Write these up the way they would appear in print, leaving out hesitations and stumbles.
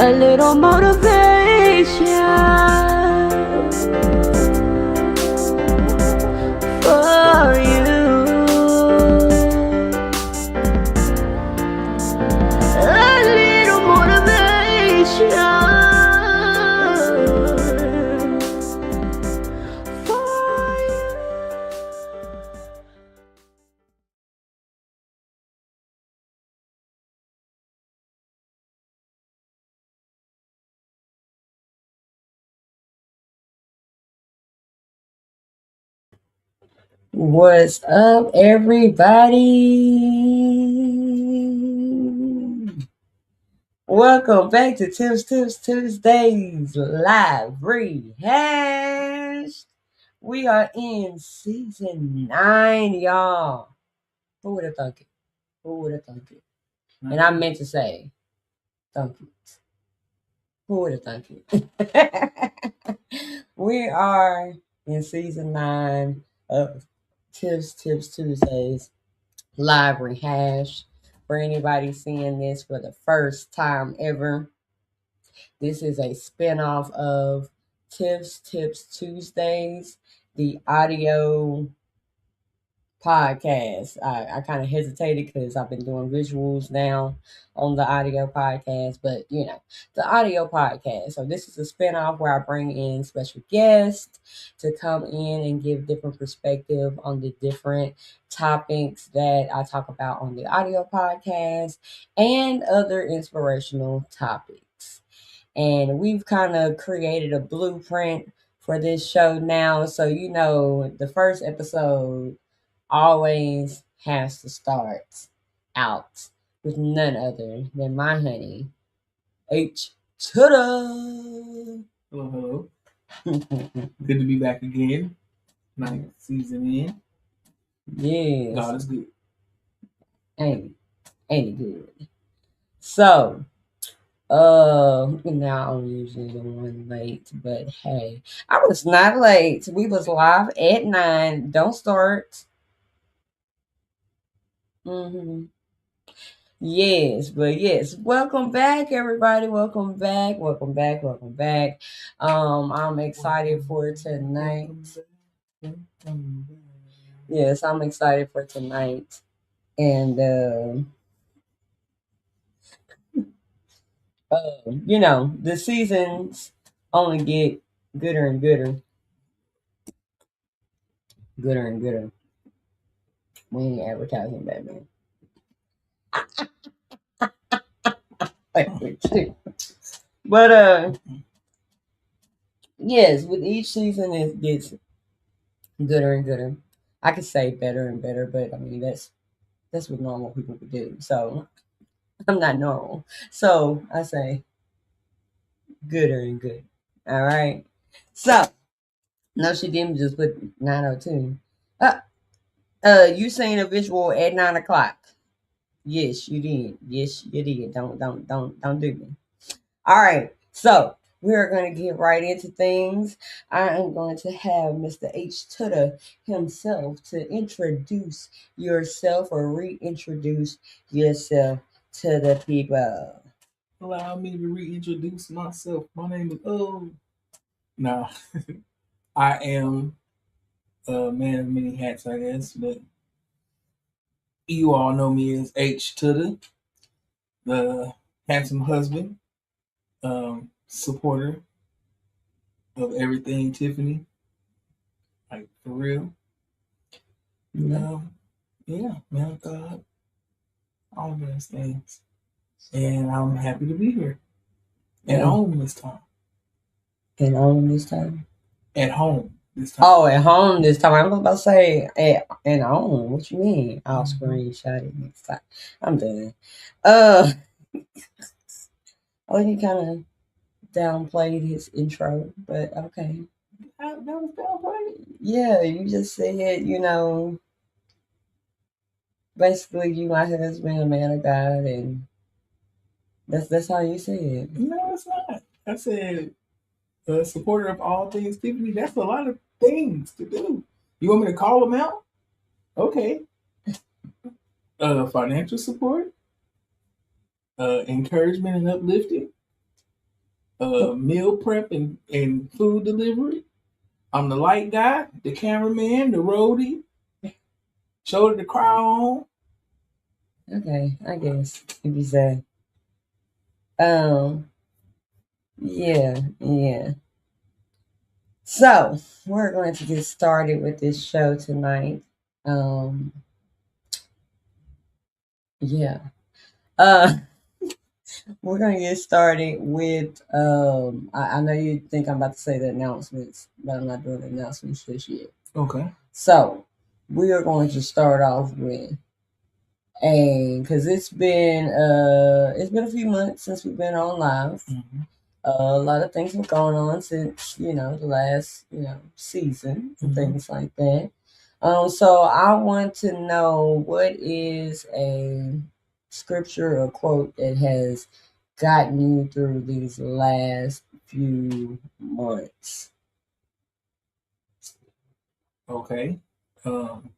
a little motivation for you. A little motivation for you. What's up, everybody? Welcome back to Tips Tuesdays live rehashed. We are in season 9, y'all. Who would have thunk it? Who would have thunk it? And I meant to say, thunk it. Who would have thunk it? We are in season 9 of Tips Tuesdays live rehash. For anybody seeing this for the first time ever, this is a spinoff of Tips Tuesdays, the audio podcast. I kind of hesitated because I've been doing visuals now on the audio podcast, but the audio podcast. So this is a spinoff where I bring in special guests to come in and give different perspective on the different topics that I talk about on the audio podcast and other inspirational topics. And we've kind of created a blueprint for this show now. So the first episode always has to start out with none other than my honey, H-Tudda. Hello. Good to be back again. Ninth season in. Yes. God is good. Ain't it good? So, now I'm usually the one late, but hey, I was not late. We was live at 9. Don't start. Yes, but yes, welcome back, everybody. Welcome back. I'm excited for tonight. Yes, I'm excited for tonight, and the seasons only get gooder and gooder. We ain't advertising Batman. But yes, with each season it gets gooder and gooder. I could say better and better, but I mean that's what normal people would do. So I'm not normal. So I say gooder and good. All right. So no, she didn't just put 9:02. You seen a visual at 9:00. Yes, you did. Yes, you did. Don't do me. All right. So we're going to get right into things. I am going to have Mr. H-Tudda himself to introduce yourself or reintroduce yourself to the people. Allow me to reintroduce myself. My name is No. I am a man of many hats, I guess, but you all know me as H-Tudda, the handsome husband, supporter of everything Tiffany. Like, for real. Yeah, man of God. All of those things. And I'm happy to be here. At home this time. At home this time? At home this time. Oh, at home this time. I was about to say at home. What you mean? I'll screenshot it next time. I'm done. He kind of downplayed his intro, but okay. That was downplayed? Yeah, you just said, basically you my husband, a man of God, and that's how you said it. No, it's not. I said a supporter of all things Tiffany. That's a lot of things to do. You want me to call them out? Okay. Financial support, encouragement and uplifting, meal prep and food delivery. I'm the light guy, the cameraman, the roadie, shoulder to cry on. Okay, I guess if you say. Um, yeah, yeah. So we're going to get started with this show tonight. Um, yeah. Uh, we're gonna get started with. I know you think I'm about to say the announcements, but I'm not doing the announcements this year. Okay. So we are going to start off with a because it's been a few months since we've been on live. Mm-hmm. A lot of things have gone on since the last season and things like that. So I want to know what is a scripture or quote that has gotten you through these last few months. Okay. Um,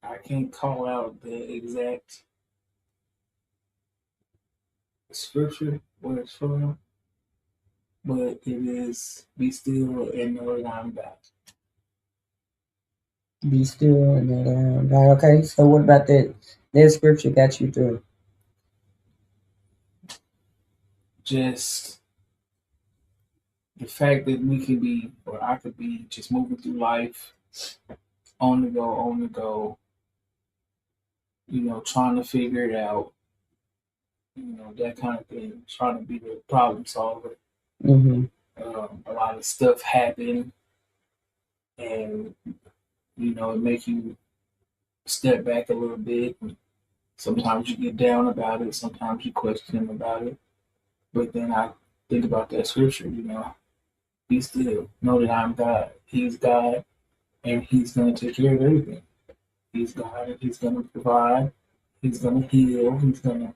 I can't call out the exact scripture where it's from, but it is be still and know that I'm God. Be still and then God. Okay, so what about that? That scripture got you through? Just the fact that we could be, or I could be, just moving through life on the go, trying to figure it out, that kind of thing, trying to be the problem solver. Mm-hmm. A lot of stuff happen, and it makes you step back a little bit. Sometimes you get down about it, sometimes you question about it. But then I think about that scripture, be still, know that I'm God. He's God, and He's going to take care of everything. He's God, and He's going to provide. He's going to heal. He's going to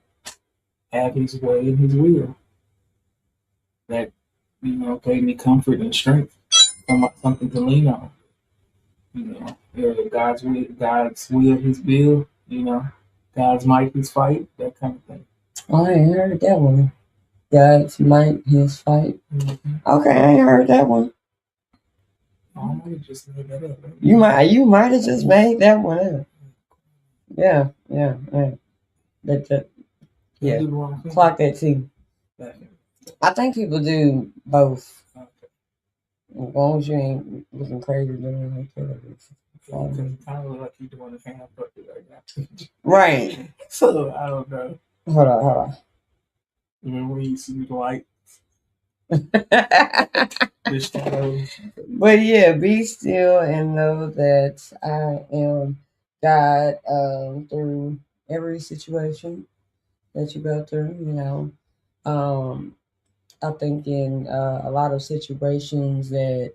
have His way and His will. That, gave me comfort and strength, something to lean on. God's will, His will. God's might, His fight. That kind of thing. Oh, I ain't heard that one. God's might, His fight. Mm-hmm. Okay, I ain't heard that one. I might have just made that up. Right? You might have just made that one up. Yeah, yeah, yeah. That yeah. Clock that too. I think people do both. Okay. As long as you ain't looking crazy doing like that. Because it kind of look like you're doing a hand puppet right now. Right. So I don't know. Hold on. Remember when you see the light? But yeah, be still and know that I am God through every situation that you go through. I think in a lot of situations that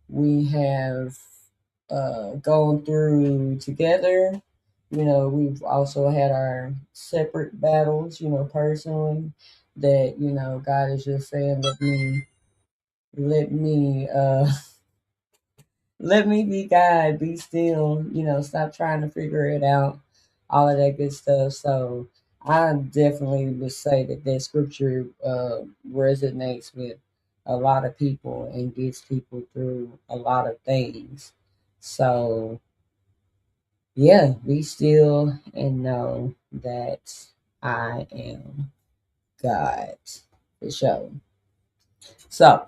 we have gone through together. We've also had our separate battles, personally, that, God is just saying, let me, let me be God, be still, stop trying to figure it out, all of that good stuff. So I definitely would say that that scripture resonates with a lot of people and gets people through a lot of things. So yeah, be still and know that I am God for sure. So,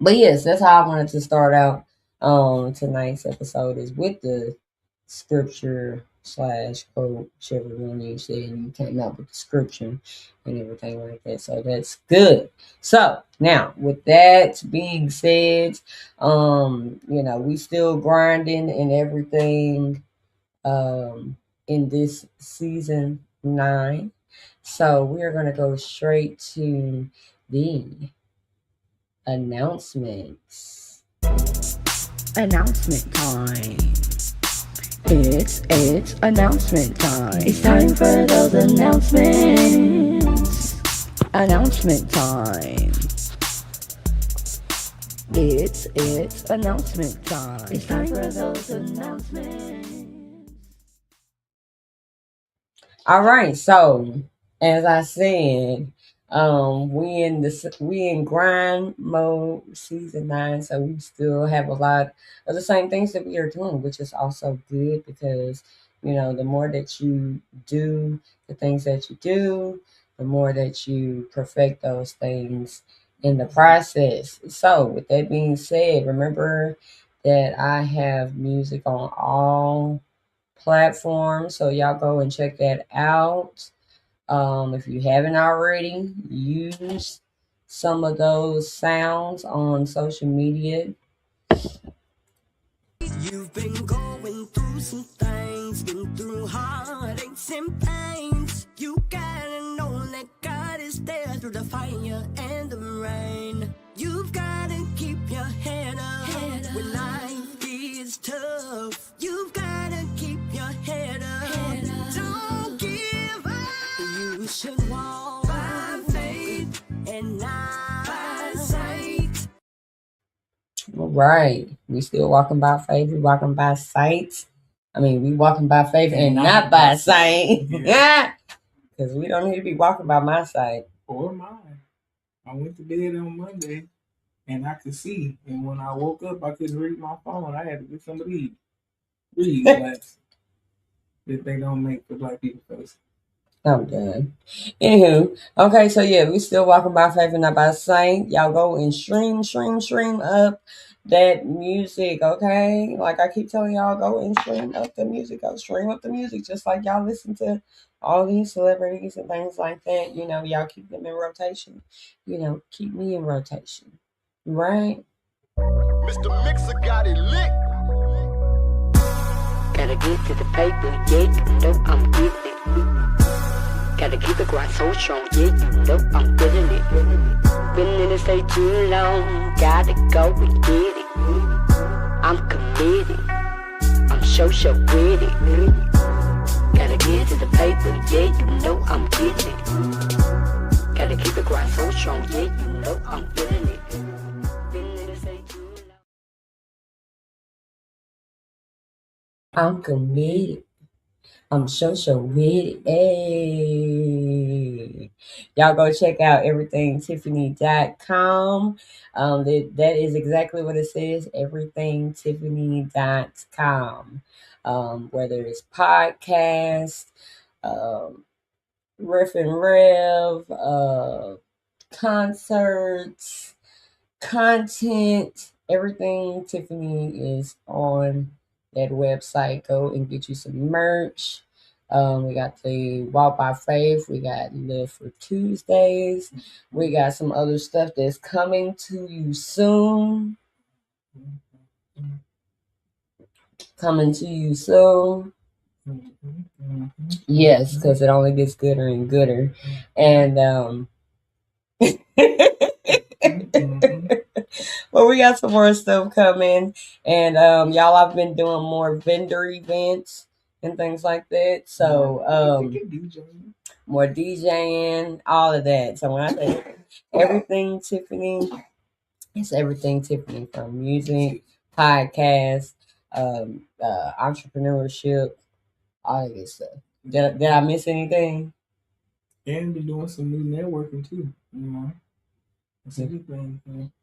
but yes, that's how I wanted to start out tonight's episode is with the scripture slash quote, whichever one you said, and you came up with the scripture and everything like that. So that's good. So now with that being said, we still grinding and everything in this season 9. So we're gonna go straight to the announcements. Announcement time. It's announcement time. It's time for those announcements. Announcement time. It's announcement time. It's time for those announcements. All right, so as I said, We in grind mode season 9, so we still have a lot of the same things that we are doing, which is also good because the more that you do the things that you do, the more that you perfect those things in the process. So, with that being said, remember that I have music on all platforms, so y'all go and check that out. If you haven't already, use some of those sounds on social media. You've been going through some things, been through heartaches and pains. You gotta know that God is there through the fire and the rain. You've gotta keep your head up when life is tough. You've gotta keep your head up. Don't give up. You should walk by faith and not by sight. All right. We still walking by faith. We walking by sight. I mean, we walking by faith and not by sight. Yeah. Because we don't need to be walking by my sight. Or mine. I went to bed on Monday and I could see. And when I woke up, I couldn't read my phone. I had to get some of these read glasses that they don't make for black people face. I'm done. Anywho, okay, so yeah, we still walking by faith and not by sight. Y'all go and stream up that music, okay? Like I keep telling y'all, go and stream up the music. Go stream up the music, just like y'all listen to all these celebrities and things like that. Y'all keep them in rotation. Keep me in rotation, right? Mr. Mixer got it lit. Gotta get to the paper, yeah, you know I'm getting it. Gotta keep the grind so strong, yeah, you know I'm feeling it. Been in the state too long, gotta go and get it. I'm committed, I'm so with it. Gotta get to the paper, yeah, you know I'm getting it. Gotta keep the grind so strong, yeah, you know I'm feeling it. Been in the state too long. I'm committed. I'm so with it. Hey. Y'all go check out everythingtiffany.com. That is exactly what it says, everythingtiffany.com. Whether it's podcast, um, riff and rev, concerts, content, everything Tiffany is on that website. Go and get you some merch. We got the Walk by Faith. We got Live for Tuesdays. We got some other stuff that's coming to you soon. Coming to you soon. Yes, because it only gets gooder and gooder. And well, we got some more stuff coming, and y'all, I've been doing more vendor events and things like that. So more DJing, all of that. So when I say everything Tiffany, it's everything Tiffany, from music, podcast, entrepreneurship, all of this stuff. Did I miss anything? And been doing some new networking too, you know.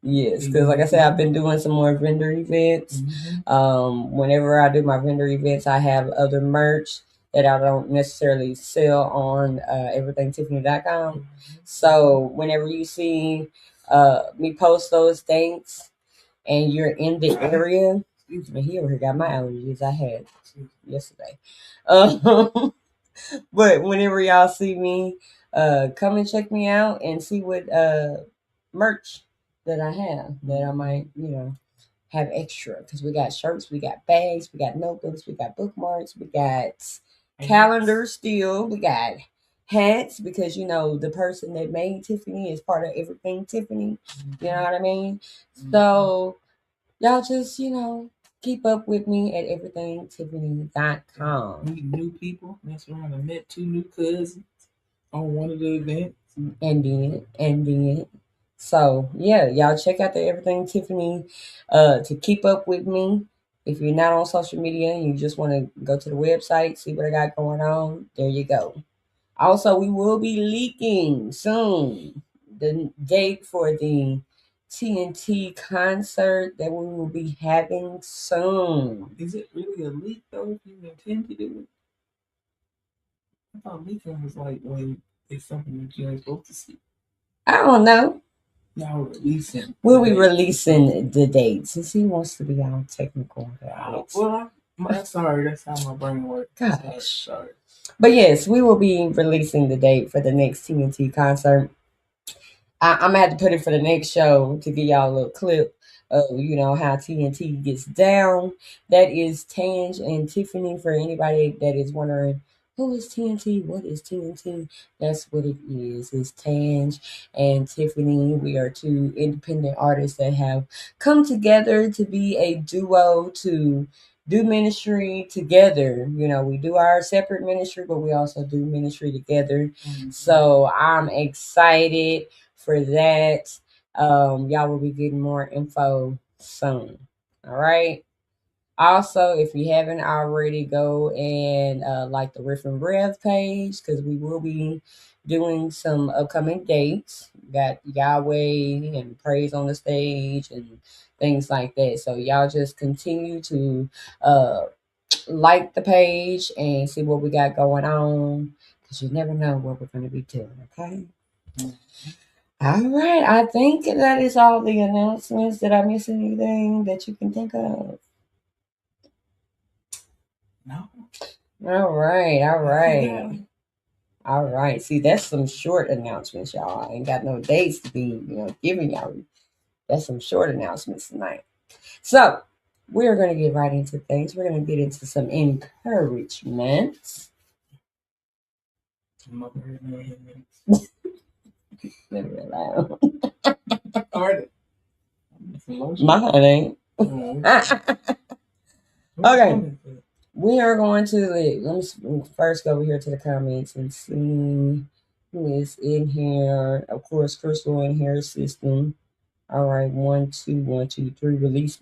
Yes, because like I said, I've been doing some more vendor events. Whenever I do my vendor events, I have other merch that I don't necessarily sell on everythingtiffany.com. So whenever you see me post those things and you're in the area, excuse me, he over here got my allergies I had yesterday. But whenever y'all see me, come and check me out and see what merch that I have that I might, have extra. Because we got shirts, we got bags, we got notebooks, we got bookmarks, we got calendars still, we got hats because the person that made Tiffany is part of everything Tiffany. You know what I mean? So y'all just, keep up with me at everythingtiffany.com. Meet new people. That's right. I met 2 new cousins on one of the events. And then. So yeah, y'all check out the Everything Tiffany to keep up with me. If you're not on social media and you just want to go to the website, see what I got going on, there you go. Also, we will be leaking soon. the date for the TNT concert that we will be having soon. Is it really a leak though? If you intend to do it, I thought leaking was like when it's something that you ain't supposed to see. I don't know. Y'all releasing the We'll be dates. releasing the dates since he wants to be all technical about Oh, it. well, I'm sorry. That's how my brain works. Gosh. Sorry. But yes, we will be releasing the date for the next TNT concert. I'm gonna have to put it for the next show to give y'all a little clip of how TNT gets down. That is Tange and Tiffany. For anybody that is wondering who is TNT, what is TNT? That's what it is. It's Tange and Tiffany. We are two independent artists that have come together to be a duo to do ministry together. We do our separate ministry, but we also do ministry together. Mm-hmm. So I'm excited for that. Y'all will be getting more info soon. All right. Also, if you haven't already, go and like the Riff and Rev page because we will be doing some upcoming dates. Got Yahweh and Praise on the stage and things like that. So y'all just continue to uh, like the page and see what we got going on because you never know what we're going to be doing. Okay. All right. I think that is all the announcements. Did I miss anything that you can think of? No. All right. All right. All right. See, that's some short announcements, y'all. I ain't got no dates to be, giving y'all. That's some short announcements tonight. So we're going to get right into things. We're going to get into some encouragement. Very loud. Mine ain't. Okay. We are going to let me first go over here to the comments and see who is in here. Of course, Crystal in here, system. All right, 1, 2, 1, 2, 3. Release.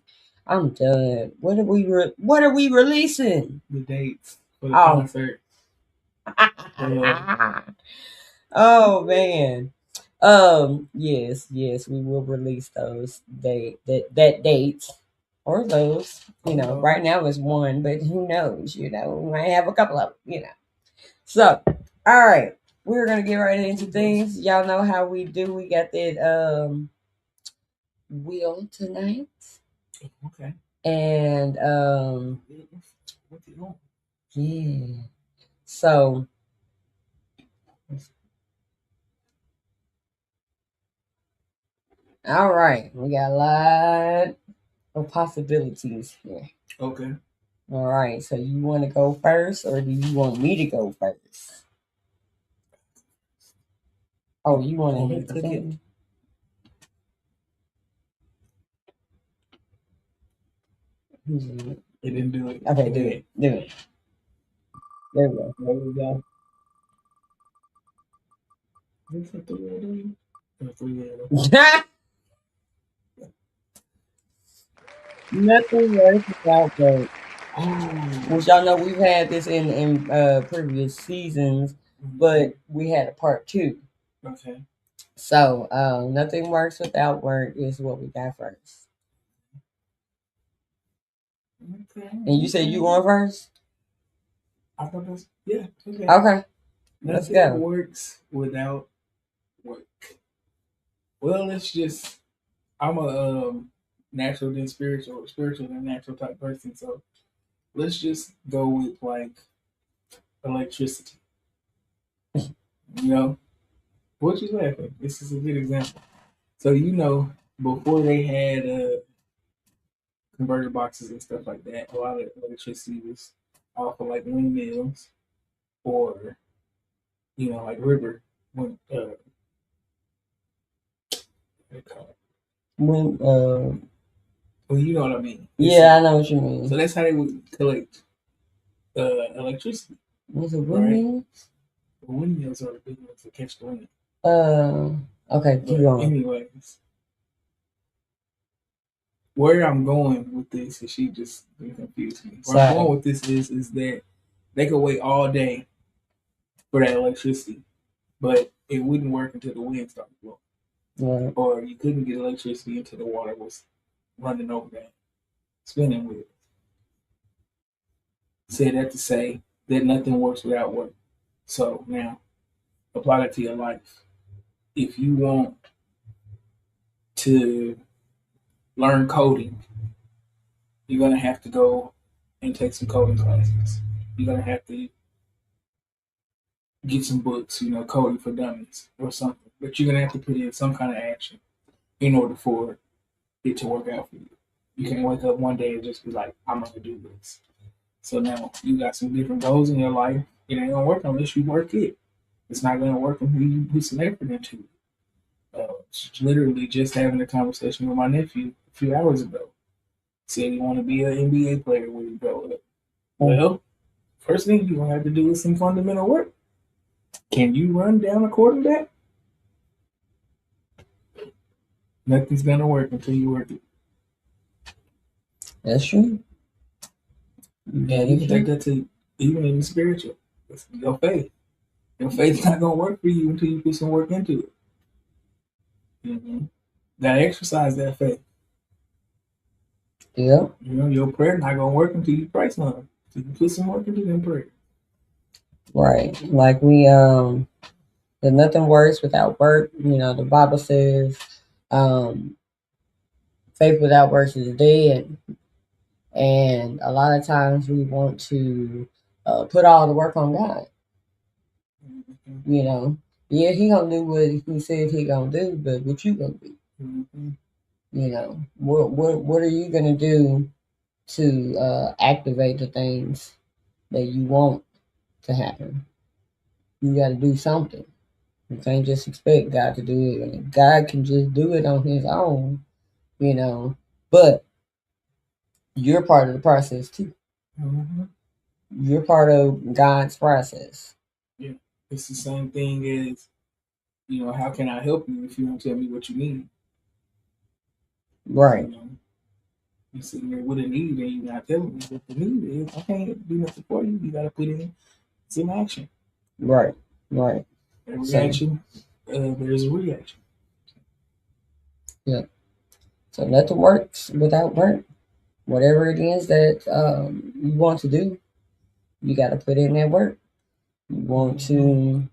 I'm done. What are we releasing? The dates for the concert. Oh man. Yes, we will release those that date or those. Right now is one, but who knows? We might have a couple of them. So, all right, we're gonna get right into things. Y'all know how we do. We got that wheel tonight. Okay. And yeah. So all right, we got a lot of possibilities here. Okay. All right, so you want to go first, or do you want me to go first? Oh, you want to hit the thing? It didn't do it. Okay, do it. Do it. There we go. There we go. Nothing worse without work. Which y'all know we've had this in previous seasons, but we had a part 2. Okay. So nothing works without work is what we got first. Okay. And you said you going first? I thought that's yeah. Okay. Okay. Let's go. Works without work. Well, I'm a natural then spiritual then natural type person. So let's just go with like electricity. What you laughing? This is a good example. So before they had converter boxes and stuff like that, a lot of electricity was off of like windmills or like river when When well, you know what I mean. Yeah, I know what you mean. So that's how they would collect electricity. Was it windmills? Right? Windmills are the big ones to catch the wind. Okay, keep going. Anyways, where I'm going with this is she just confused me. Where I'm going with this is that they could wait all day for that electricity, but it wouldn't work until the wind started blowing. Right. or you couldn't get electricity until the water was running over that spinning wheel. Say that to say that nothing works without work. So now apply that to your life. If you want to learn coding, you're gonna have to go and take some coding classes. You're gonna have to get some books, coding for dummies or something. But you're gonna have to put in some kind of action in order for it to work out for you. You can't wake up one day and just be like, I'm gonna do this. So now you got some different goals in your life. It ain't gonna work unless you work it. It's not gonna work until you put some effort into it. Literally just having a conversation with my nephew a few hours ago. Said he want to be an NBA player when he grow up. Well, first thing you're gonna have to do is some fundamental work. Can you run down a quarterback? Nothing's gonna work until you work it. That's true. And you can take that to even in the spiritual. It's your faith. Your faith's not gonna work for you until you put some work into it. Mm-hmm. Gotta exercise that faith. Yeah. Your prayer not gonna work until you pray something. Until you put some work into them prayer. Right. Like that nothing works without work. The Bible says, faith without works is dead. And a lot of times we want to put all the work on God. Mm-hmm. Yeah, he gonna do what he said he gonna do, but what you gonna do? Mm-hmm. What are you gonna do to activate the things that you want to happen? You got to do something. You can't just expect God to do it. God can just do it on His own, you know. But you're part of the process too. Mm-hmm. You're part of God's process. Yeah, it's the same thing as how can I help you if you don't tell me what you need? Right. You sitting there with a need and you're not telling me what the need is. I can't do nothing for you. You got to put in some action. Right. Right. And reaction, there's a reaction. Yeah. So nothing works without work. Whatever it is that you want to do, you got to put in that work. You want to.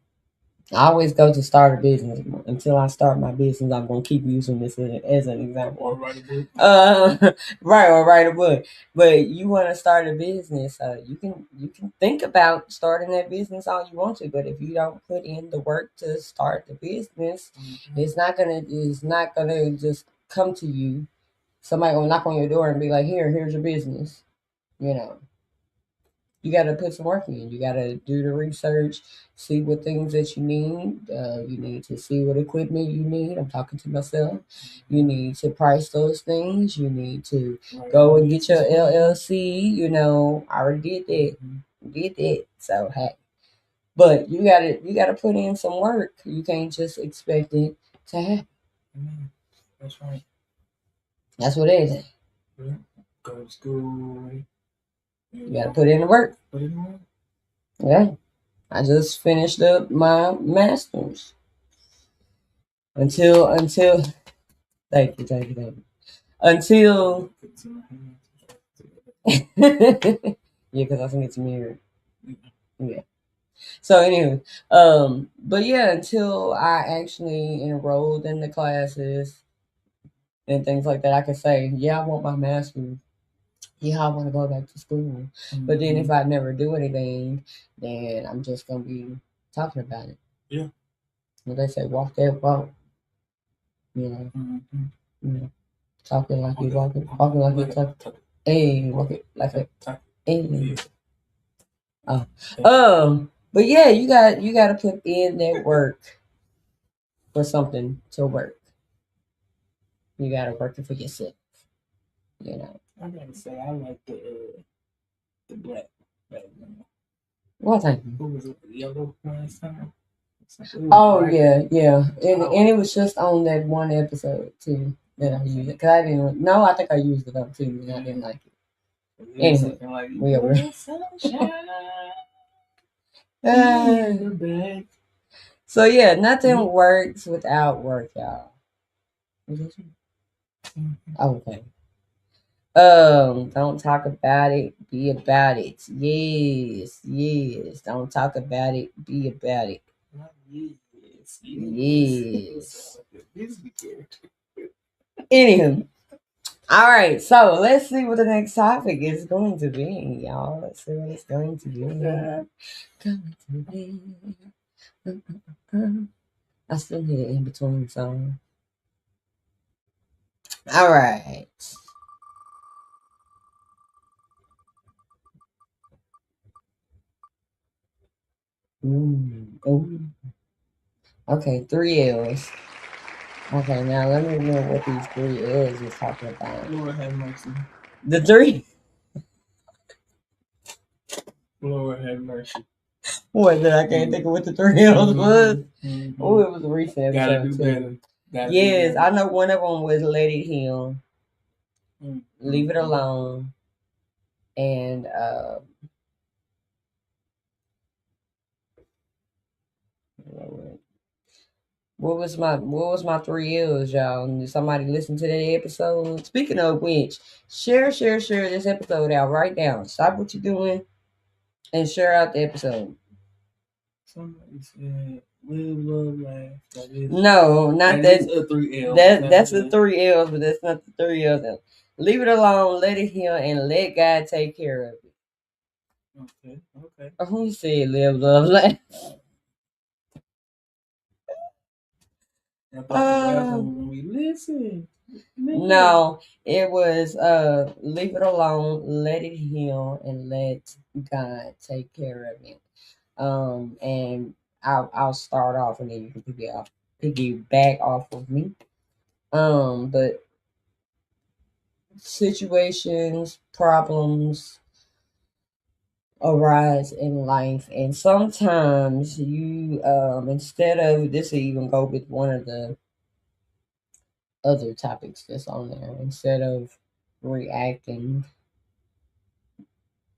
I always go to start a business. Until I start my business, I'm gonna keep using this as an example. Or write a book. Right, or write a book. But you want to start a business, you can think about starting that business all you want to, but if you don't put in the work to start the business, it's not gonna just come to you. Somebody gonna knock on your door and be like, here's your business. You know, you got to put some work in. You got to do the research, see what things that you need. You need to see what equipment you need. I'm talking to myself. You need to price those things. You need to go and get your LLC. I already did that. Did that. So hey, but you gotta put in some work. You can't just expect it to happen. That's right. That's what it is. Yeah. Go to school. You gotta put in the work. Put in the work. Yeah. I just finished up my master's. Until thank you. Until yeah, because I think it's mirrored. Yeah. So anyway, but yeah, until I actually enrolled in the classes and things like that, I could say, yeah, I want my master's. Yeah, I want to go back to school. But then if I never do anything, then I'm just gonna be talking about it. Yeah. What they say, walk that walk. Talking like you walking like you talking. Hey, walk it like a hey. But yeah, you got to put in that work for something to work. You got to work it for yourself. I gotta say, I like the black background. What thing? Who was it? The yellow last time. Oh yeah. And it was just on that one episode too that I used it. Cause I didn't. No, I think I used it up too, and I didn't like it. Anyway, like, we over. So yeah, nothing works without work, y'all. Was that you? Mhm. Oh, okay. Don't talk about it, be about it. Yes, yes. Don't talk about it, be about it. Yes, yes. Sound Yes. like a Disney character. Anywho, all right. So let's see what the next topic is going to be, y'all. Let's see what it's going to be. Going to be. I still need an in between song. All right. Ooh. Okay, three L's. Okay, now let me know what these three L's is talking about. Lord have mercy. The three. Lord have mercy. What? That I can't think of what the three L's was. Oh, Mm-hmm. it was a recent Gotta episode do better. too. Gotta do Yes, better. I know one of them was Let It Heal, Leave It Mm-hmm. Alone, and what was my three L's, y'all? And did somebody listen to that episode? Speaking of which, share this episode out right now. Stop what you're doing and share out the episode. Somebody said, live, love, laugh. No, not That that. is a 3L. That's the three L's, but that's not the three L's. Leave it alone, let it heal, and let God take care of it. Okay, okay. Who said live, love, laugh? I thought the last Uh, one was gonna be listen. no, it was leave it alone, let it heal, and let God take care of it. And I'll start off, and then you can piggyback off of me. But situations, problems arise in life, and sometimes you instead of this will even go with one of the other topics that's on there. Instead of reacting,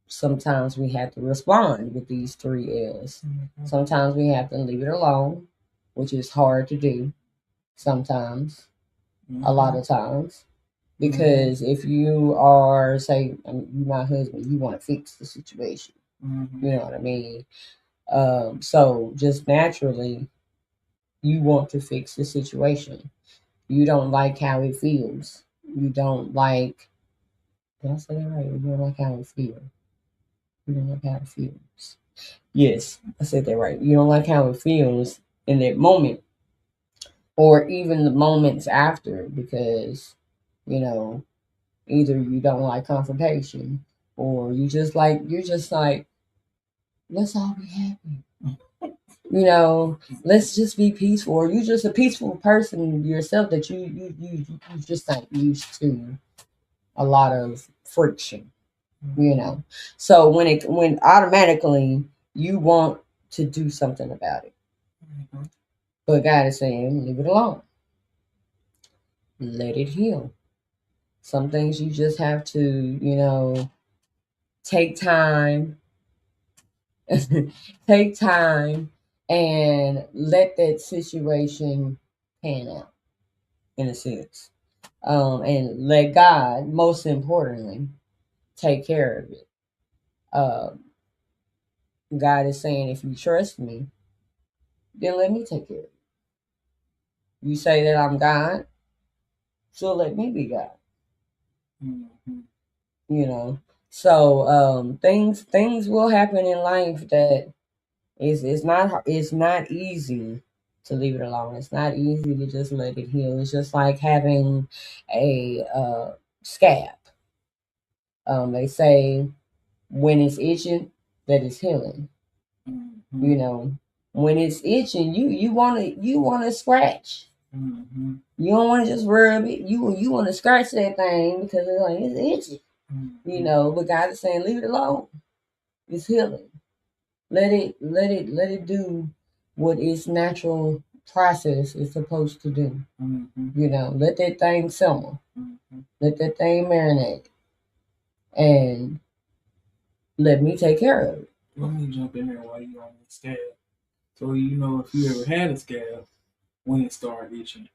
sometimes we have to respond with these three L's. Mm-hmm. Sometimes we have to leave it alone, which is hard to do sometimes, a lot of times. Because if you are, say, you my husband, you want to fix the situation. Mm-hmm. You know what I mean? So just naturally, you want to fix the situation. You don't like how it feels. You don't like. Did I say that right? You don't like how it feels. You don't like how it feels. Yes, I said that right. You don't like how it feels in that moment, or even the moments after, because you know either you don't like confrontation, or you're just like, let's all be happy. Let's just be peaceful. Or you're just a peaceful person yourself that you just not used to a lot of friction. So when automatically you want to do something about it, Mm-hmm. but God is saying leave it alone, let it heal. Some things you just have to take time, take time, and let that situation pan out in a sense. And let God, most importantly, take care of it. Um, God is saying, if you trust me, then let me take care of it. You say that I'm God, so let me be God. Mm-hmm. You know. So things will happen in life that it's not easy to leave it alone. It's not easy to just let it heal. It's just like having a scab. They say when it's itching, that it's healing. Mm-hmm. You know, when it's itching, you wanna scratch. Mm-hmm. You don't want to just rub it. You want to scratch that thing because it's itchy. But God is saying leave it alone. It's healing. Let it do what its natural process is supposed to do. Mm-hmm. Let that thing simmer. Mm-hmm. Let that thing marinate, and let me take care of it. Let me jump in there while you're on the scab. So if you ever had a scab when it started itching.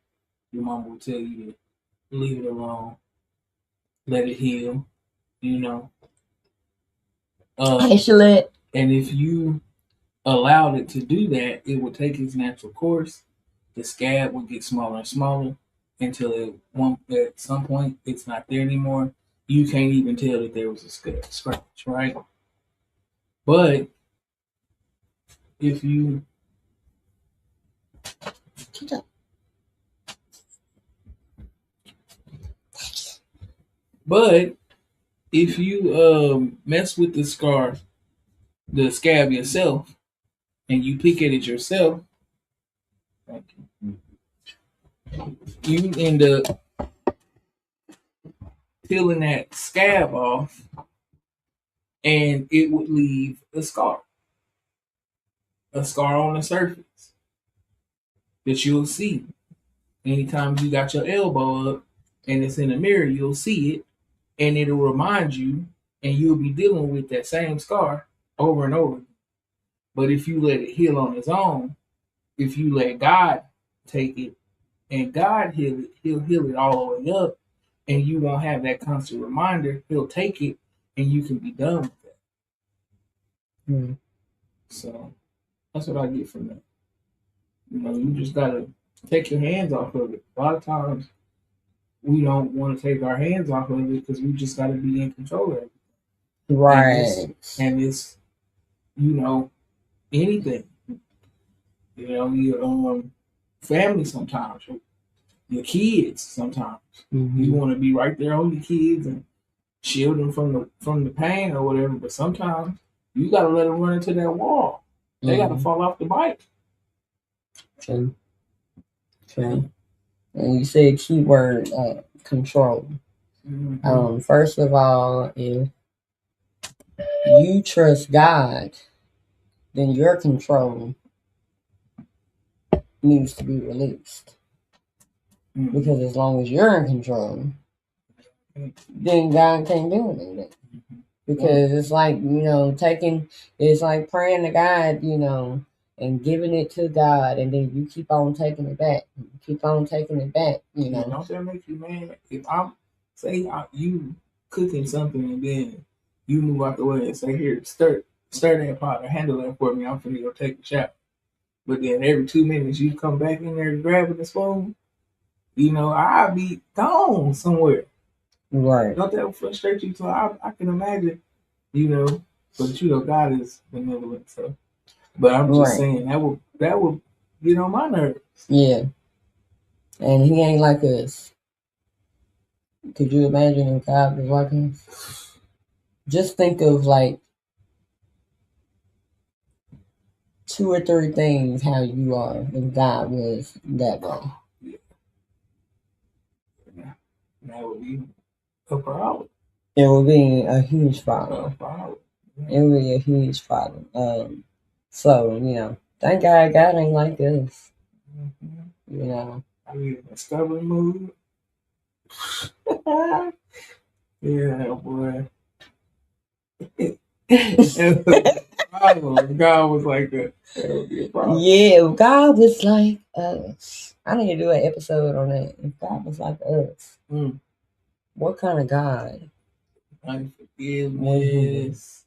your mom will tell you to leave it alone, let it heal, you know. Um, Actually, and if you allowed it to do that, it would take its natural course. The scab would get smaller and smaller until at some point it's not there anymore. You can't even tell that there was a scratch, right? But if you but if you mess with the scab yourself, and you pick at it yourself, you end up peeling that scab off, and it would leave a scar on the surface that you'll see. Anytime you got your elbow up and it's in the mirror, you'll see it, and it'll remind you, and you'll be dealing with that same scar over and over. But if you let it heal on its own, if you let God take it and God heal it, He'll heal it all the way up, and you won't have that constant reminder. He'll take it, and you can be done with that. mm, So that's what I get from that. You just gotta take your hands off of it. A lot of times we don't want to take our hands off of it because we just gotta be in control of it. right. And it's you know anything. Your family sometimes, your kids sometimes. You want to be right there on your kids and shield them from the pain or whatever. But sometimes you gotta let them run into that wall. They gotta fall off the bike. True. True. And you said keyword control. First of all, if you trust God, then your control needs to be released. Because as long as you're in control, then God can't do anything. Because it's like, it's like praying to God, and giving it to God, and then you keep on taking it back. You keep on taking it back, Don't that make you mad? If I'm, say, you cooking something and then you move out the way and say, here, stir that pot or handle that for me. I'm finna go take a shower. But then every 2 minutes you come back in there grabbing the spoon, I'll be gone somewhere. Right. Don't that frustrate you? So I can imagine, but God is benevolent. So, but I'm just saying that would get on my nerves. Yeah, and He ain't like us. Could you imagine if God was like us? Just think of like 2 or 3 things how you are if God was that way. Yeah. That would be a problem. It would be a huge problem. It would be a huge problem. So, thank God God ain't like us. I mean, a stubborn mood. Yeah, boy. God was like that. That would be a problem. Yeah, if God was like us. I need to do an episode on that. If God was like us, what kind of God? Unforgiveness.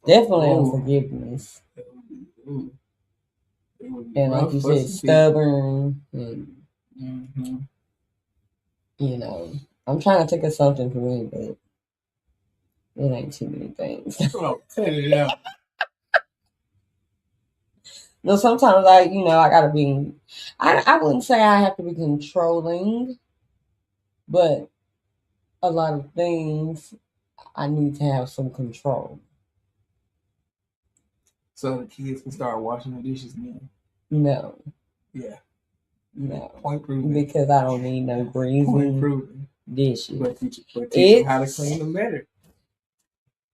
Definitely unforgiveness. And like you said, stubborn. And, I'm trying to think of something for me, but it ain't too many things. Oh, cut it out. No, sometimes I gotta be. I wouldn't say I have to be controlling, but a lot of things I need to have some control. So the kids can start washing the dishes now. No. Yeah. No. Point proven. Because I don't need no greasy dishes. But teach them how to clean them better.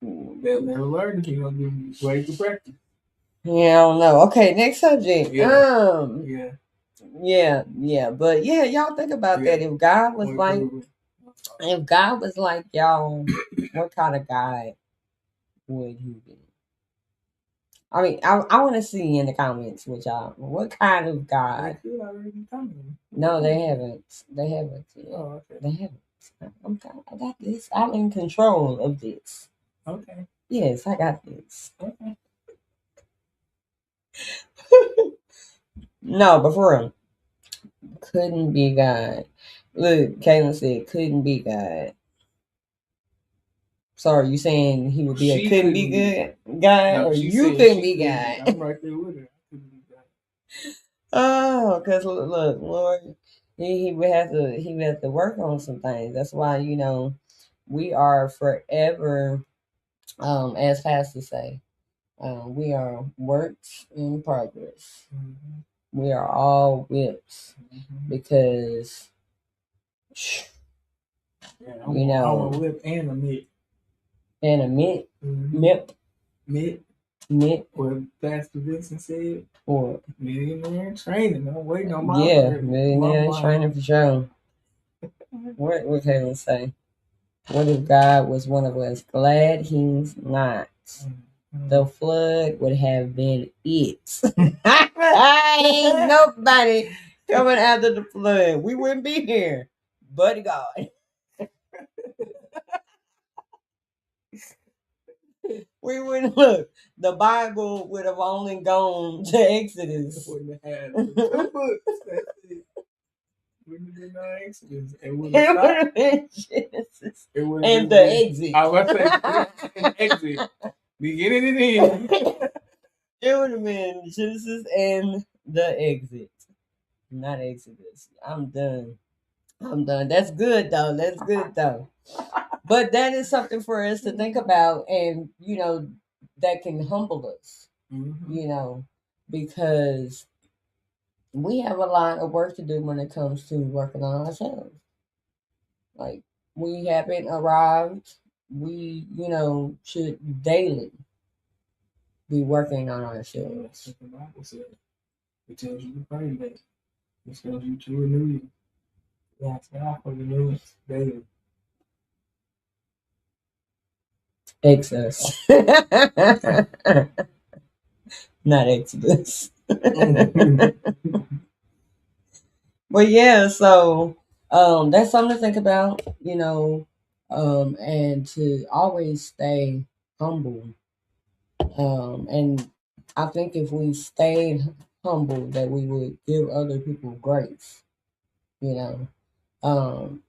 They'll never learn if you don't give them ways to practice. Yeah, I don't know. Okay, next subject. Yeah. Yeah. But yeah, y'all think about that. If God was like y'all, what kind of guy would He be? I mean, I want to see in the comments what kind of They God. could already be coming. No, they haven't. They haven't yet. Oh, okay. They haven't. I got this. I'm in control of this. Okay. Yes, I got this. Okay. No, but for real, couldn't be God. Look, Caitlin said couldn't be God. Sorry, you saying he would be a She couldn't be good guy, No, or she you said couldn't she be couldn't be. God? I'm right there with her. I couldn't be God. Oh, because look, Lord, he would have to work on some things. That's why we are forever, as pastors say, we are works in progress. Mm-hmm. We are all whips Mm-hmm. because Yeah, you I'm a know, whip and a mitt. and a mint, Mm-hmm. mip, Mitt, mint, what Pastor Vincent said. or Millionaire training. I'm waiting on my yeah, verdict. My millionaire training for sure. What can we say? What if God was one of us? Glad he's not. The flood would have been it. Ain't nobody coming after the flood. We wouldn't be here. But God. We wouldn't look. The Bible would have only gone to Exodus. Wouldn't have had two books. That's it. Wouldn't have been no Exodus. It would have been Genesis It would have and just the been. exit. I was going to say an exit. Beginning and end. It would have been Genesis and the exit. Not Exodus. I'm done. I'm done. That's good though. That's good though. But that is something for us to think about, and that can humble us. Mm-hmm. Because we have a lot of work to do when it comes to working on ourselves. Like, we haven't arrived. We, should daily be working on That's ourselves. what the Bible says. It tells you to pray that. It tells you to renew you. Ask God for renewance daily. Exodus. Not Exodus. But yeah, so that's something to think about, and to always stay humble. And I think if we stayed humble, that we would give other people grace, you know. Um,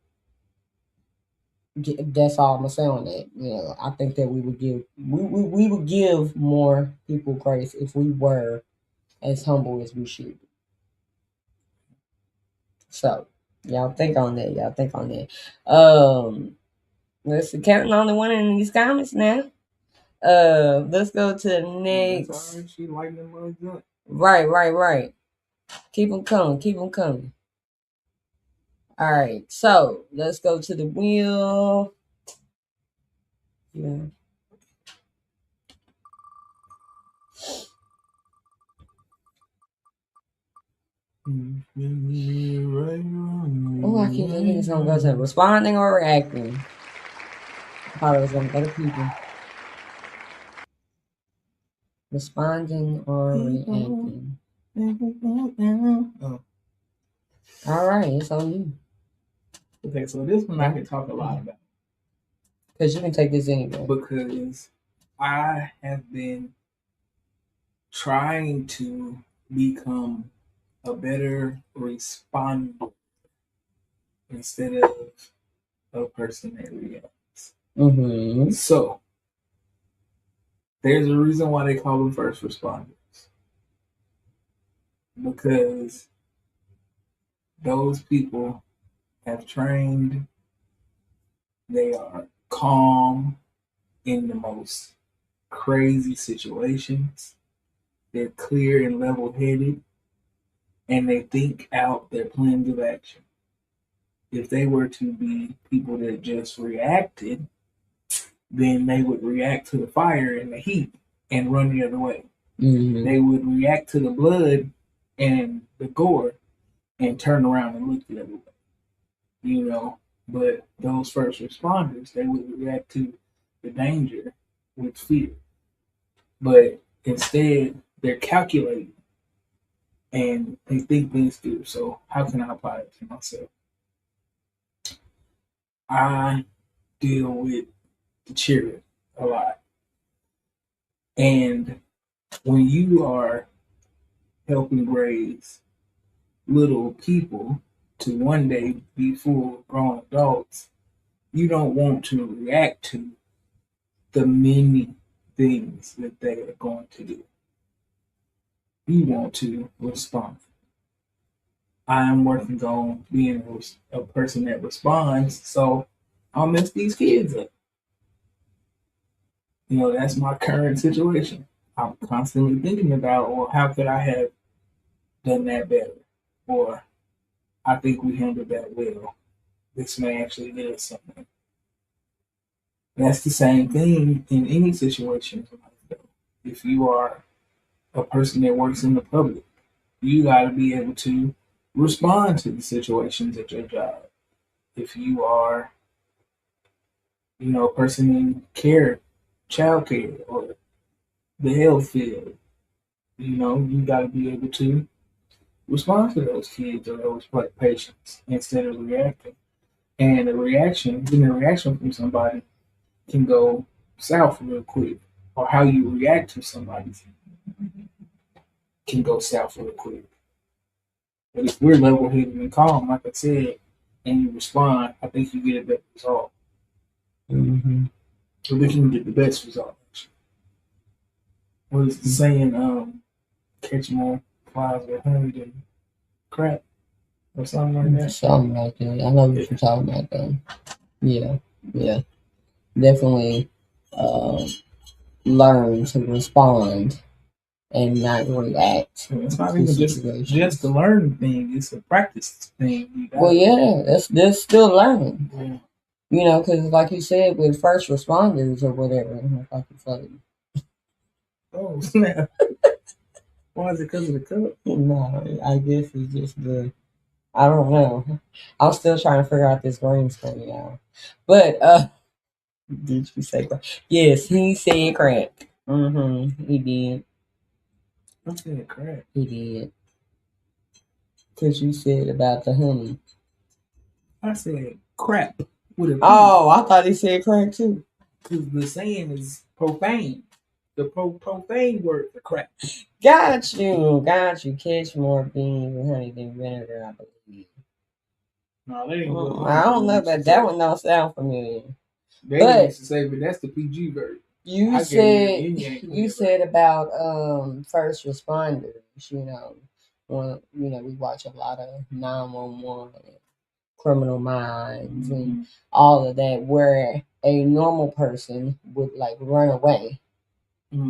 that's all I'm gonna say on that. I think that we would give more people grace if we were as humble as we should be. So y'all think on that. Y'all think on that. Let's see, counting on the one in these comments now. Let's go to the That's next. all right. She lighting them mugs up. Right, right, right. Keep them coming. Keep them coming. All right. So let's go to the wheel. Yeah. Oh, I keep thinking it's gonna go to responding or reacting. I thought it was gonna go to people. Responding or reacting. Oh. All right, it's on you. Okay, so this one I can talk a lot about. Because you can take this anyway. Because I have been trying to become a better responder instead of a person that reacts. Mm-hmm. So there's a reason why they call them first responders. Because those people have trained, they are calm in the most crazy situations. They're clear and level headed, and they think out their plans of action. If they were to be people that just reacted, then they would react to the fire and the heat and run the other way. Mm-hmm. They would react to the blood and the gore and turn around and look the other way. But those first responders, they would react to the danger with fear. But Instead, they're calculating and they think things through. So how can I apply it to myself? I deal with the children a lot. And when you are helping raise little people to one day be full grown adults, you don't want to react to the many things that they are going to do. You want to respond. I am working on being a person that responds, so I'll mess these kids up. That's my current situation. I'm constantly thinking about, well, how could I have done that better? Or I think we handled that well. This may actually get us something. That's the same thing in any situation in life, though. If you are a person that works in the public, you got to be able to respond to the situations at your job. If you are, a person in child care, or the health field, you got to be able to respond to those kids or those patients instead of reacting. And getting a reaction from somebody can go south real quick, or how you react to somebody can go south real quick. But if we're level headed and calm, like I said, and you respond, I think you get a better result. Mm-hmm. So we can get the best result. What is the saying? Catch more flies with honey than crap, or something like that. Something like that. I know what you're talking about, though. Yeah, yeah, definitely. Uh, Learn to respond and not react It's not to even just the situations. learning thing; it's a practice thing. Well, yeah, that's still learning. Yeah. Because like you said, with first responders or whatever, like you said, Oh snap! Why is it because of the cup? no, I guess it's just I don't know. I'm still trying to figure out this green screen now. But did you say crack? Yes, he said crack. He did. I'm saying crap. He did. Because you said about the honey. I said crap with a P. Oh, I thought he said crack too. Because the saying is profane. The profane word for crap. Got you. Got you. Catch more beans with honey than vinegar, I believe. No, that ain't what I don't know, used to but that say. one don't sound familiar. They But used to say, but that's the PG version. you I gave you the said yin yang you version. said about first responders, when we watch a lot of 911, Criminal Minds, and all of that, where a normal person would like run away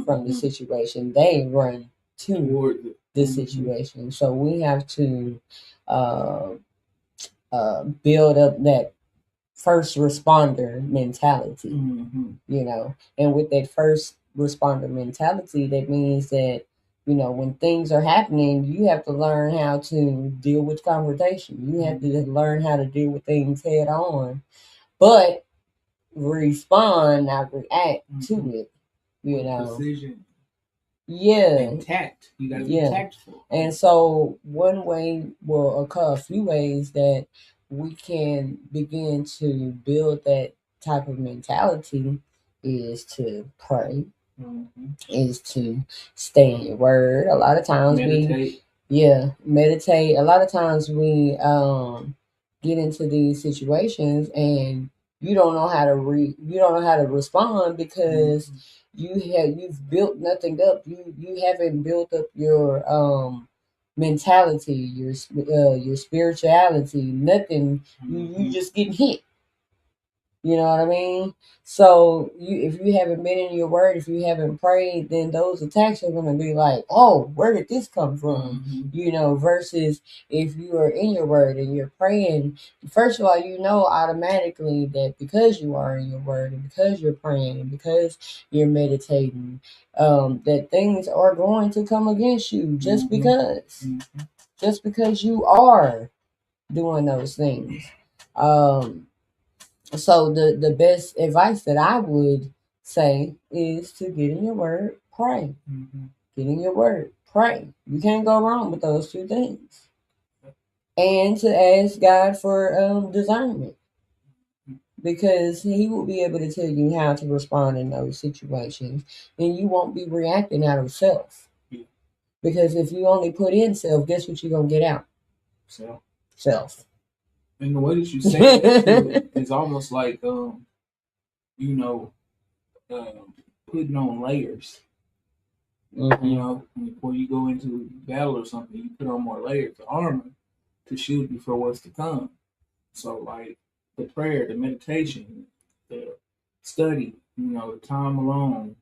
from the situation. They run to the situation. So we have to uh, build up that first responder mentality, and with that first responder mentality, that means that when things are happening, you have to learn how to deal with confrontation. You have to learn how to deal with things head on, but respond, not react to it. You With know, precision yeah, and tact. You got to be tactful. And so, one way, well, a few ways that we can begin to build that type of mentality is to pray, is to stay in your word. A lot of times Meditate. meditate. A lot of times we get into these situations and you don't know how to you don't know how to respond because you've built nothing up. You haven't built up your mentality, your spirituality, nothing. You just getting hit. You know what I mean? So if you haven't been in your word, if you haven't prayed, then those attacks are gonna be like, oh, where did this come from? Versus if you are in your word and you're praying, first of all, automatically that because you are in your word and because you're praying and because you're meditating, that things are going to come against you just because you are doing those things. So the best advice that I would say is to get in your word, Pray. Mm-hmm. Get in your word. Pray. You can't go wrong with those two things. And to ask God for discernment, because He will be able to tell you how to respond in those situations, and you won't be reacting out of self. Yeah. Because if you only put in self, guess what you're gonna get out? So, Self. and the way that you say that too is almost like you know, putting on layers. Mm-hmm. You know, before you go into battle or something, you put on more layers of armor to shield you for what's to come. So, like the prayer, the meditation, the study, the time alone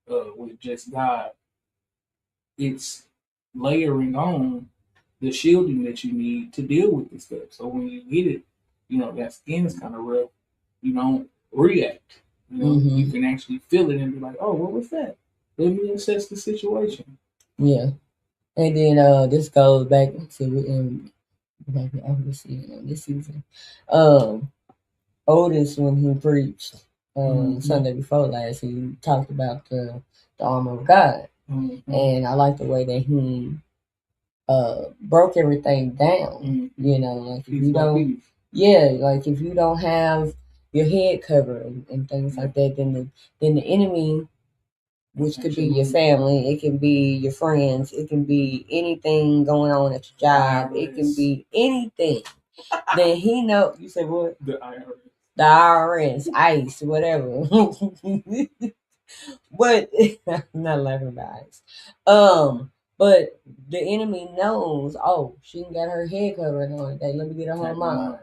with just God, it's layering on the shielding that you need to deal with this stuff. So when you get it, that skin is kind of rough. You don't react. You can actually feel it and be like, "Oh, what was that? Let me assess the situation." Yeah, and then this goes back to this season. Otis, when he preached Sunday before last, he talked about the armor of God, and I like the way that he broke everything down. Like if you don't, like if you don't have your head covered and things like that, then the enemy, which could be your family, it can be your friends, it can be anything going on at your job, it can be anything. Then he know. You say what? The IRS. The IRS, ICE, whatever. But I'm not laughing about ICE. But the enemy knows. Oh, she got her head covered on today. Let me get her mind.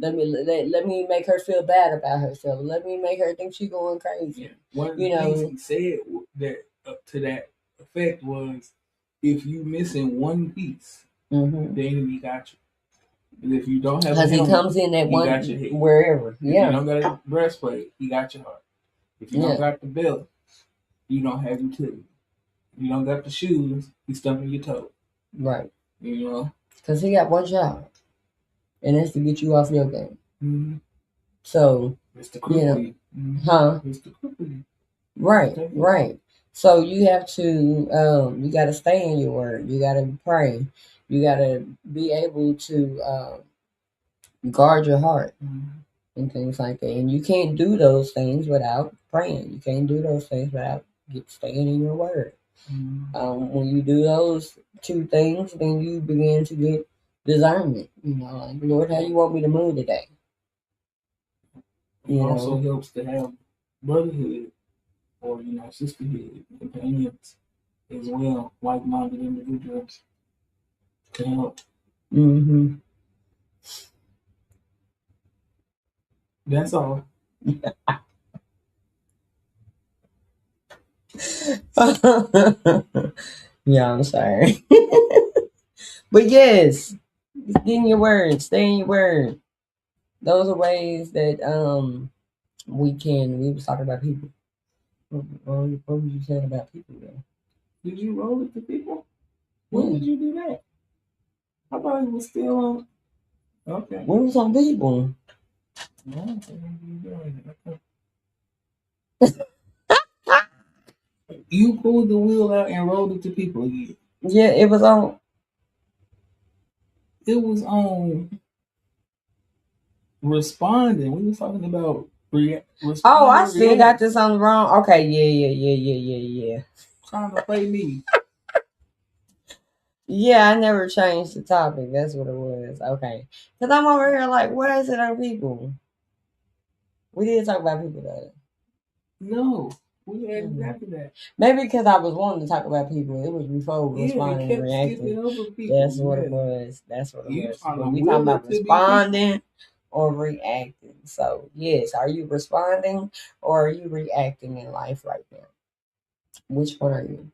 Let me make her feel bad about herself. Let me make her think she's going crazy. Yeah. One of the things he said that to that effect was, if you missing one piece, the enemy got you. And if you don't have, because he comes in at one wherever. If you don't got a breastplate, he got your heart. If you don't got the belt, you don't have utility. If you don't got the shoes, he's stumping your toe. Right. Because he got one job, and that's to get you off your game. Mm-hmm. So, it's the cripple. It's the cripple. Right. So you have to, you got to stay in your word. You got to pray. You got to be able to guard your heart and things like that. And you can't do those things without praying. You can't do those things without staying in your word. When you do those two things, then you begin to get discernment. Like, Lord, how you want me to move today? It also helps to have brotherhood or sisterhood, companions as well, like-minded individuals to help. That's all. Yeah, I'm sorry. But yes, get in your word, stay in your word. Those are ways that we was talking about people. What was you saying about people though? Did you roll it to people? When did you do that? I thought it was still on. Okay. When was on people? You pulled the wheel out and rolled it to people again. Yeah, it was on. It was on responding. We were talking about responding. Oh, I still got this on wrong. Okay, yeah. Trying to play me. Yeah, I never changed the topic. That's what it was. Okay. Because I'm over here like, what is it on people? We did talk about people though. No. We had exactly that. Maybe because I was wanting to talk about people. It was before responding and reacting. That's what it was. That's what it was. But we talking about responding or reacting. So yes, are you responding or are you reacting in life right now? Which one are you?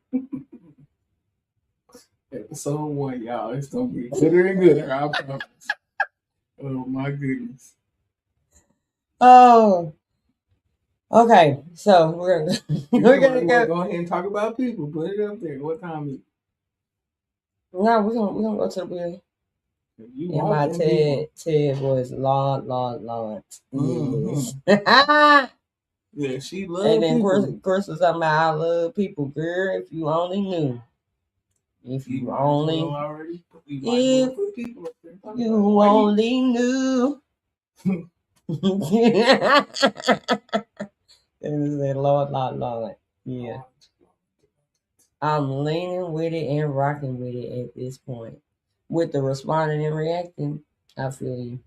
Episode 1, y'all. It's gonna be gooder and gooder. I promise. Oh my goodness. Oh. Okay, so we're gonna go ahead and talk about people. Put it up there. What time is it? No, we're gonna go to the wheel. And my Ted was Lord. Yes. Yeah, she And love then people. Chris was talking about I love people, girl. If you only knew. If You you might as well only already. You might as well if put people up there. Talk about it. you Why you? only knew. And he said, Lord, Lord, Lord. Yeah. I'm leaning with it and rocking with it at this point. With the responding and reacting, I feel you.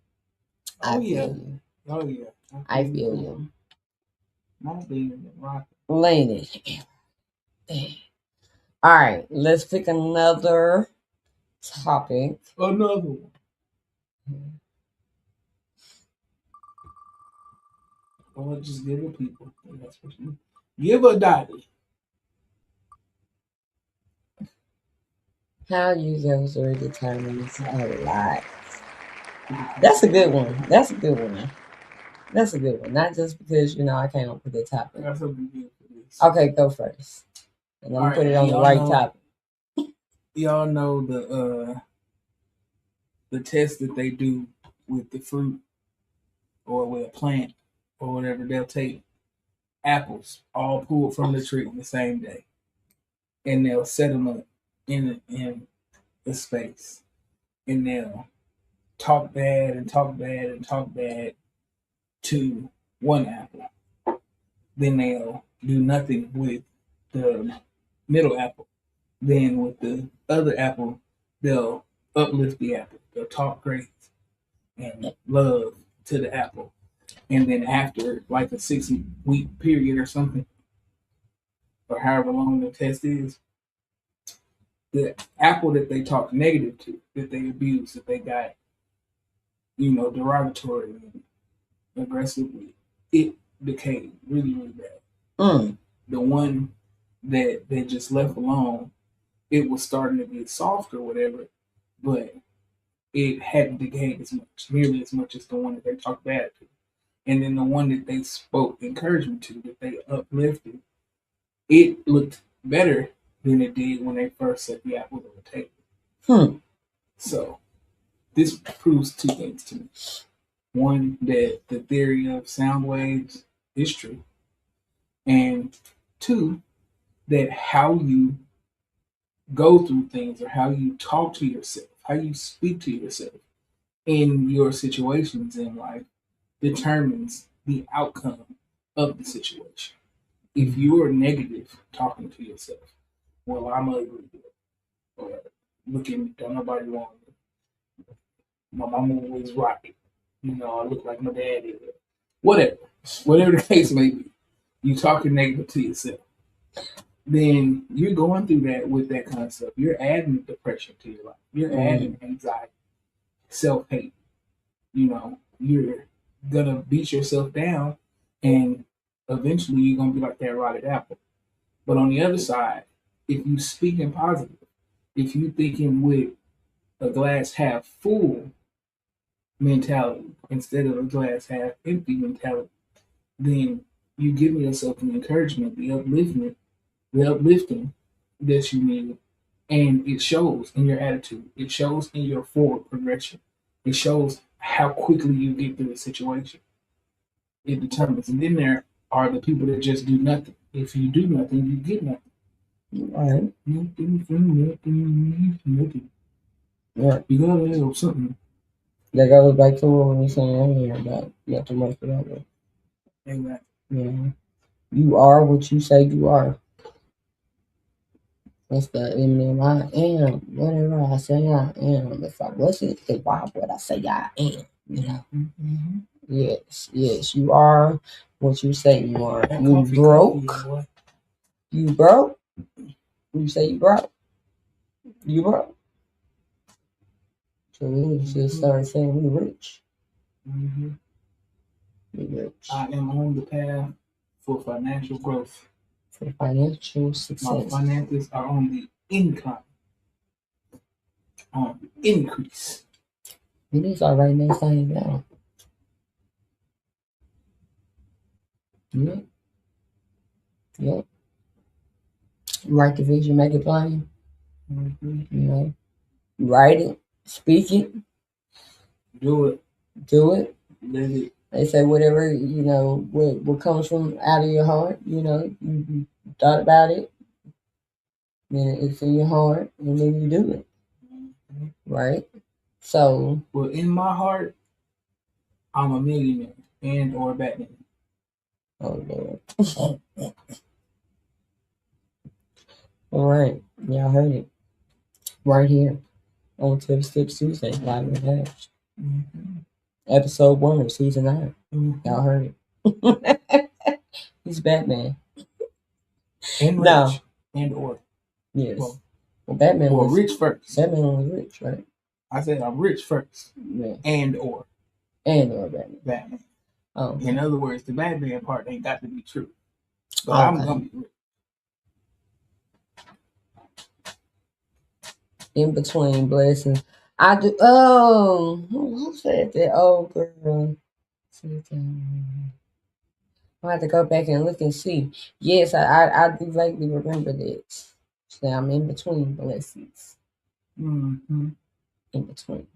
Oh I yeah. feel you. Oh yeah. I I feel you feel too. you. Not being rock. Leaning. All right, let's pick another topic. Another one. Or just give it people. That's what you give a daddy. How you goes or determines a lot. That's a good one. That's a good one. That's a good one. Not just because, I came up with the topic. Got something good for this. Okay, go first. And let All me put right, it on the y'all right know. topic. Y'all know the test that they do with the fruit or with a plant or whatever. They'll take apples all pulled from the tree the same day, and they'll set them up in the space, and they'll talk bad and talk bad and talk bad to one apple. Then they'll do nothing with the middle apple. Then with the other apple, they'll uplift the apple. They'll talk great and love to the apple. And then after like a 6 week period or something, or however long the test is, the apple that they talk negative to, that they abuse, that they got, derogatory and aggressively, it decayed really, really bad. Mm. The one that they just left alone, it was starting to get soft or whatever, but it hadn't decayed as much, nearly as much as the one that they talked bad to. And then the one that they spoke encouragement to, that they uplifted, it looked better than it did when they first set the apple on the table. Hmm. So this proves two things to me. One, that the theory of sound waves is true. And two, that how you go through things or how you talk to yourself, how you speak to yourself in your situations in life determines the outcome of the situation. If you are negative talking to yourself, well, I'm ugly, or look at me, don't nobody want me. My mama was right. I look like my daddy. Whatever the case may be, you talking negative to yourself. Then you're going through that with that kind of stuff. You're adding depression to your life. You're Mm. adding anxiety, self hate. You're gonna beat yourself down, and eventually you're gonna be like that rotted apple. But on the other side, if you speaking positive, if you thinking with a glass half full mentality instead of a glass half empty mentality, then you give yourself the encouragement, the uplifting that you need, and it shows in your attitude. It shows in your forward progression. It shows how quickly you get through the situation. It determines. And then there are the people that just do nothing. If you do nothing, you get nothing. All right. Nothing from nothing, nothing. Yeah. You gotta have something. That goes back to what we were saying earlier about you have to work for that way. Exactly. Yeah. You are what you say you are. That's the Eminem. I am whatever I say I am. If I wasn't, then why would I say I am? Mm-hmm. Yes, yes, you are what you say you are. That You coffee, broke. boy. You broke. You say you broke. You broke. So we should start saying we rich. Mm-hmm. We rich. I am on the path for financial growth. For financial My success. finances are on the incline, on the increase. We need to start writing that thing down. Yep. Yep. Write the vision, make it plain. Mm-hmm. Write it, speak it, Do it. do it, Live it. They say whatever what comes from out of your heart. You thought about it, then it's in your heart, and then you do it, right? So, Well, in my heart, I'm a millionaire and or Batman. oh Lord, all right, y'all heard it right here on Tips Tuesday, live and Rehashed. Mm-hmm. Episode 1 of season 9. Mm-hmm. Y'all heard it. He's Batman. And No, rich and or yes. well, Well, Batman well was rich first. Batman was rich, right? I said I'm rich first Yeah, and or or Batman. Batman. Oh, In other words, the Batman part ain't got to be true, but I'm okay. gonna be rich. In between blessings. I do. Oh, who said that? Oh, girl. I have to go back and look and see. Yes, I do vaguely remember this. So I'm in between blessings. Mm-hmm. In between.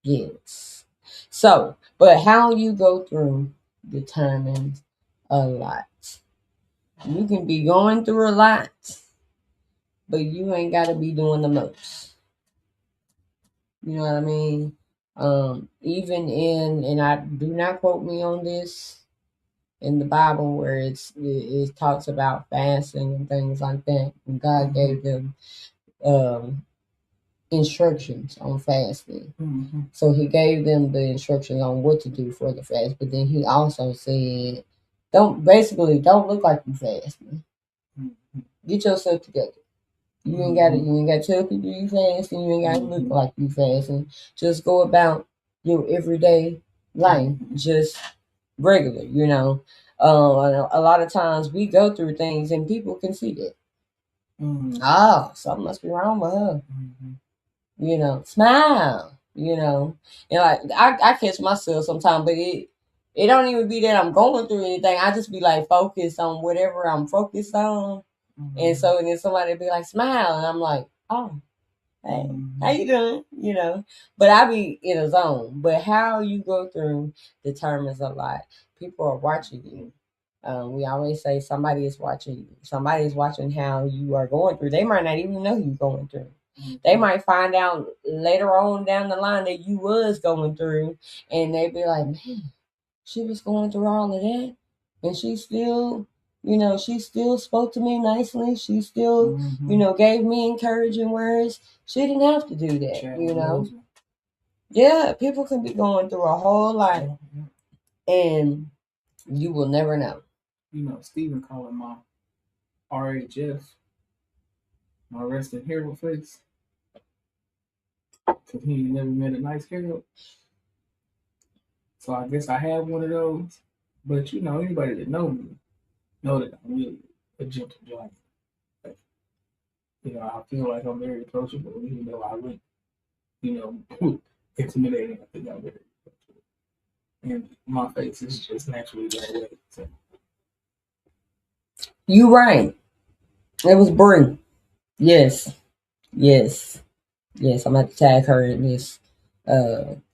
Yes. So, but how you go through determines a lot. You can be going through a lot, but you ain't got to be doing the most. You know what I mean? Even and I do not quote me on this in the Bible where it talks about fasting and things like that. And God Mm-hmm. gave them um, instructions on fasting. Mm-hmm. So He gave them the instructions on what to do for the fast. But then He also said, don't look like you fasting. Mm-hmm. Get yourself together. You ain't gotta tell people you fasting. You ain't gotta look like you fasting. Just go about your everyday life, just regular. A lot of times we go through things and people can see that. Mm-hmm. Oh, something must be wrong with her. Smile. And like I catch myself sometimes, but it don't even be that I'm going through anything. I just be like focused on whatever I'm focused on. And so and then somebody be like, smile, and I'm like, oh, hey, how you doing? But I be in a zone. But how you go through determines a lot. People are watching you. We always say somebody is watching you. Somebody is watching how you are going through. They might not even know you're going through. They might find out later on down the line that you was going through, and they be like, man, she was going through all of that, and she still spoke to me nicely. She still, gave me encouraging words. She didn't have to do that. Yeah, people can be going through a whole lot, and you will never know. Stephen calling my RHF, my resting hero face, because he never met a nice hero. So I guess I have one of those. But anybody that know me know that I'm really a gentle giant. Like, I feel like I'm very approachable, even though I look, you know, intimidating. I think I'm very approachable, and my face is just naturally that way. So. You right. It was Brie. Yes, yes, yes. I'm gonna tag her in this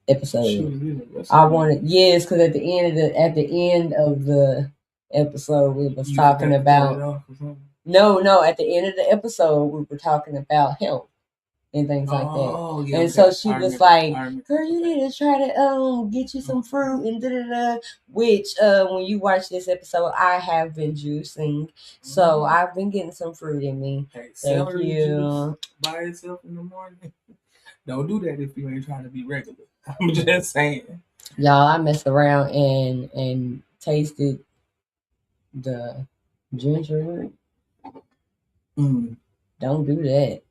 episode. I wanted yes, because at the end of the episode we was talking about no. At the end of the episode we were talking about health and things like that. Yeah, and so she was like, "Girl, you need to try to get you some fruit and da da da." Which when you watch this episode, I have been juicing, so I've been getting some fruit in me. Hey, Thank celery you. juice by itself in the morning. Don't do that if you ain't trying to be regular. I'm just saying. Y'all, I messed around and tasted the ginger root. Don't do that.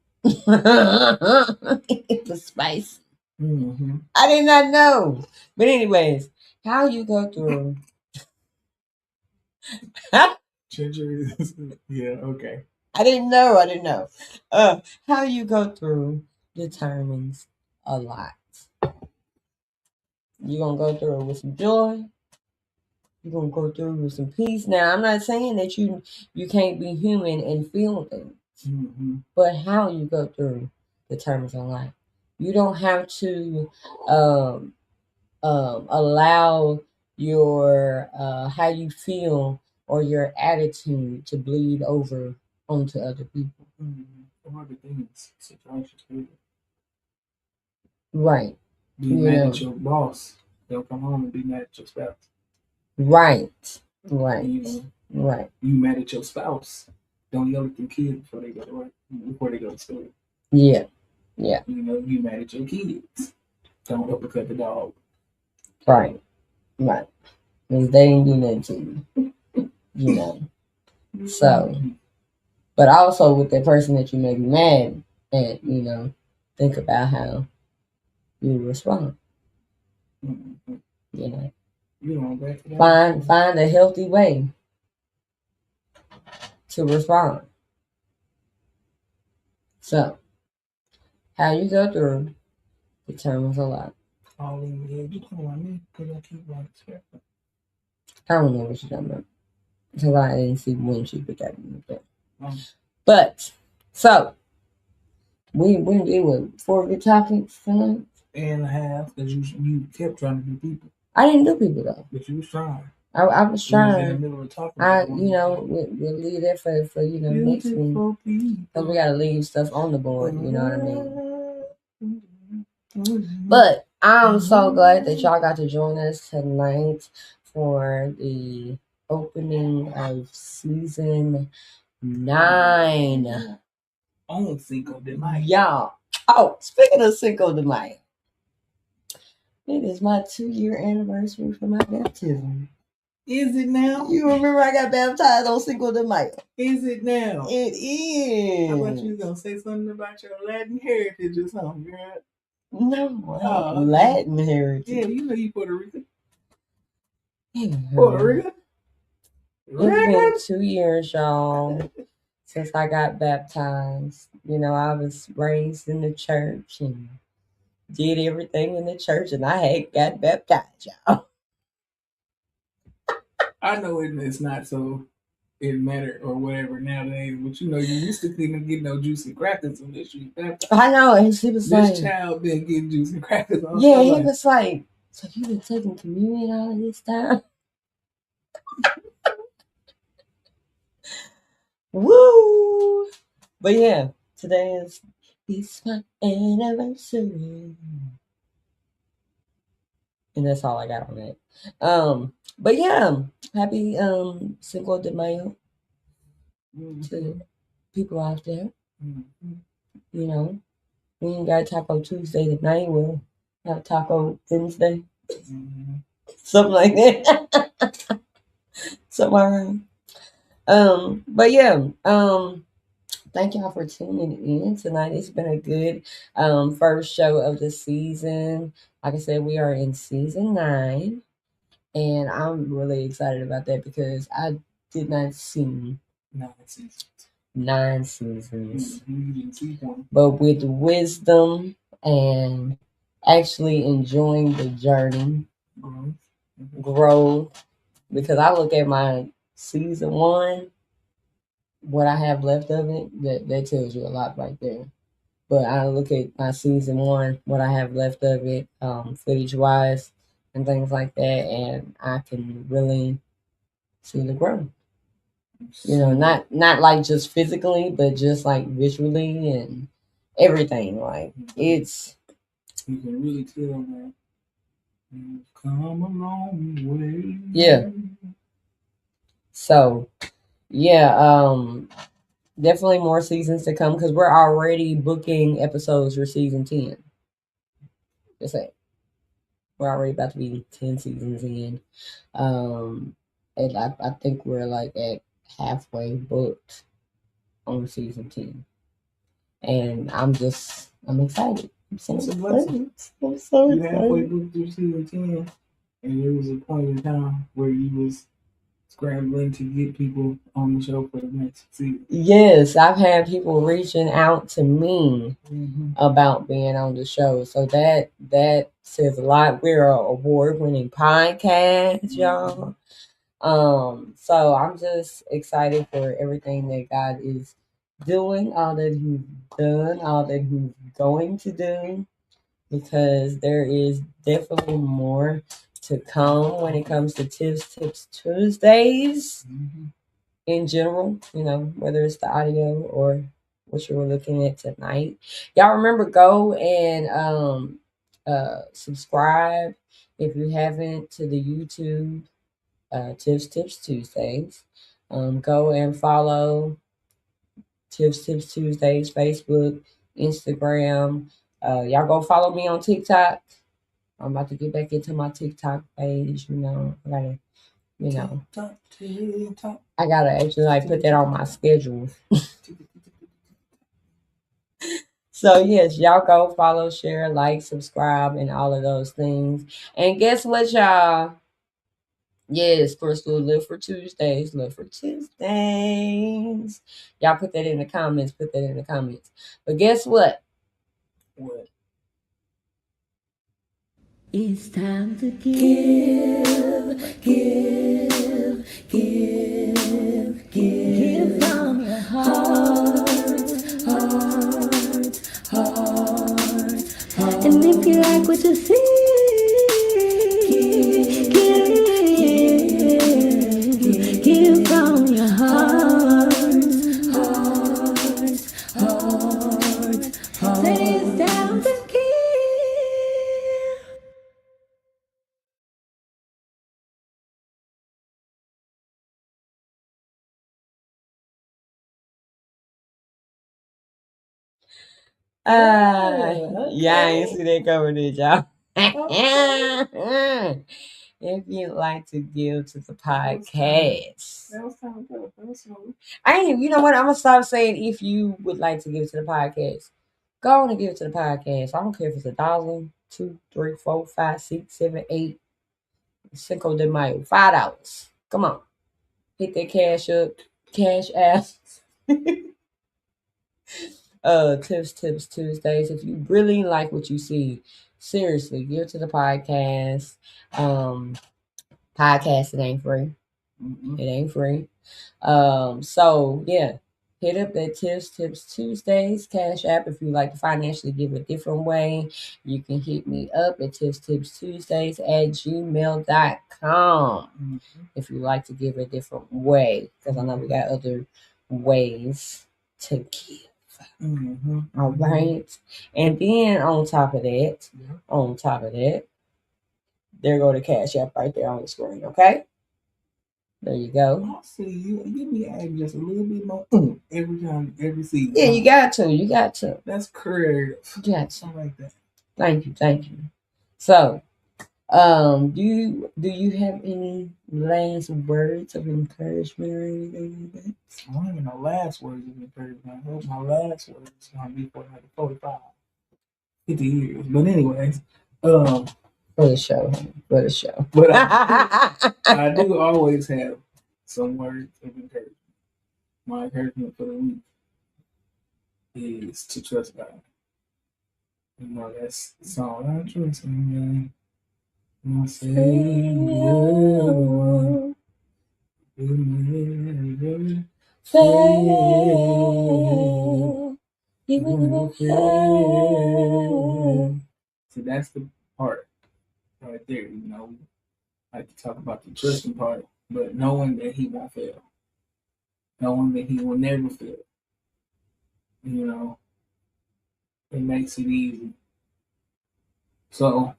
It was spicy. I did not know. But anyways, how you go through ginger is yeah, okay. I didn't know. How you go through determines a lot. You're gonna go through it with some joy. You're gonna go through it with some peace. Now, I'm not saying that you can't be human and feel things, but how you go through determines a lot. You don't have to. allow your how you feel or your attitude to bleed over onto other people. Or the things, situations. Right. Be mad at your boss. They'll come home and be mad at your spouse. Right. Right. You know, right. You mad at your spouse. Don't yell at the kids before they go to work, before they go to school. Yeah. Yeah. You mad at your kids. Don't uppercut the dog. Right. Right. Because they ain't do nothing to you. You know. So, but also with the person that you may be mad at, think about how you respond. Mm-hmm. You know. You know, find a healthy way to respond. So, how you go through determines a lot. All in your head. You talking about me? Because I keep like expecting. I don't know what you're talking about. Because I didn't see when she put that in the book. But, so, we did what, 4 good topics tonight? And a half, because you kept trying to do people. I didn't do people, though. But you was trying. I was trying. Was in the middle of talking. We'll leave that for next week. Because we got to leave stuff on the board, you know what I mean? But I'm so glad that y'all got to join us tonight for the opening of season 9. On Cinco de Mayo. Y'all. Oh, speaking of Cinco de Mayo, it is my 2-year anniversary for my baptism. Is it now? You remember I got baptized on Cinco de Mayo? Is it now? It is. I thought you was gonna say something about your Latin heritage or something, girl. No, Latin heritage. Yeah, you know you Puerto Rican. Yeah. Puerto Rican. It's been 2 years, y'all, since I got baptized. I was raised in the church and did everything in the church, and I had got baptized, y'all. I know it's not so it matter or whatever nowadays, but you used to couldn't get no juice and crackers unless you baptized. I know, and he was this child been getting juice and crackers all yeah, he was like, so you been taking communion all this time? Woo! But yeah, today is my anniversary. And that's all I got on that. But yeah, happy Cinco de Mayo to people out there. Mm-hmm. We ain't got Taco Tuesday tonight. We'll have Taco Wednesday. Mm-hmm. Something like that. Something around. But yeah, thank y'all for tuning in tonight. It's been a good first show of the season. Like I said, we are in season 9. And I'm really excited about that because I did not see 9 seasons. 9 seasons. But with wisdom and actually enjoying the journey, growth, because I look at my season 1, what I have left of it, that tells you a lot right there. But I look at my season 1, what I have left of it, footage wise and things like that, and I can really see the growth. Not like just physically, but just like visually and everything. Like it's you can really tell that you've come a long way. Yeah. So yeah, definitely more seasons to come because we're already booking episodes for season 10. Just say we're already about to be 10 seasons in. And I think we're like at halfway booked on season 10. And I'm excited. I'm so excited. I'm so excited. You halfway booked through season 10, and there was a point in time where you was scrambling to get people on the show for the next season. Yes, I've had people reaching out to me about being on the show. So that says a lot. We're an award-winning podcast, y'all. So I'm just excited for everything that God is doing, all that He's done, all that He's going to do. because there is definitely more to come when it comes to Tips Tuesdays Mm-hmm. in general, whether it's the audio or what you were looking at tonight. Y'all remember, go and subscribe if you haven't to the YouTube Tips Tuesdays. Go and follow Tips Tuesdays, Facebook, Instagram. Y'all go follow me on TikTok. I'm about to get back into my TikTok page. I gotta, you know, TikTok, TikTok. I gotta actually like put that on my schedule. So yes, y'all go follow, share, like, subscribe, and all of those things. And guess what, y'all? Yes, Crystal, look for Tuesdays. Look for Tuesdays. Y'all put that in the comments. Put that in the comments. But guess what? What? It's time to give from your heart. And if you like what you see, give from your heart. Say it's time to give. Yeah, I ain't see that cover, did y'all? If you'd like to give to the podcast. That was kind of good. That was smooth. I ain't, you know what? I'm gonna stop saying if you would like to give to the podcast. Go on and give it to the podcast. I don't care if it's $1, two, three, four, five, 6, 7, 8. Cinco de Mayo, $5. Come on. Hit that cash up, cash ass. Tips Tuesdays. If you really like what you see, seriously, give it to the podcast. Podcast, it ain't free. Mm-hmm. It ain't free. So yeah, hit up that Tips Tuesdays Cash App if you like to financially give a different way. You can hit me up at Tuesdays at gmail.com Mm-hmm. if you like to give a different way, because I know we got other ways to give. Mm-hmm. All right. And then Yeah. on top of that, there go the Cash App right there on the screen. Okay. There you go. I see you be adding just a little bit more every time, every season. Yeah, you got to. You got to. That's creative. You got to. Something like that. Thank you. So, do you have any last words of encouragement or anything like that? I don't even know last words of encouragement. I hope my last words is gonna be for like 45, 50 years. But anyways, For the show, honey. For the show. but I do always have some words of encouragement. My encouragement for the week is to trust God. That's the song I trust in God. My Savior will never fail. He will never fail. So that's the part right there. I like to talk about the trusting part, but knowing that He won't fail, knowing that He will never fail. It makes it easy. So,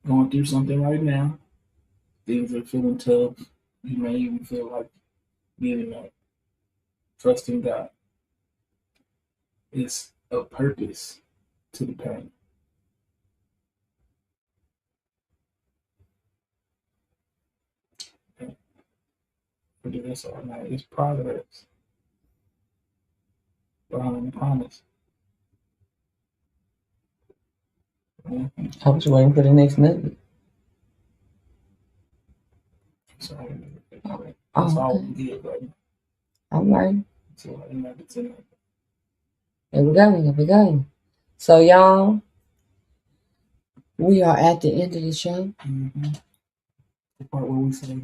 going through something right now, things are feeling tough. You may even feel like giving up. Trusting God. It's a purpose to the pain. But that's all now. It's progress behind the promise. Mm-hmm. I was waiting for the next nugget. So that's all we did right now. All right. So nuggets in it. Here we go. Here we go. So, y'all, we are at the end of the show. Mm-hmm. The part where we say,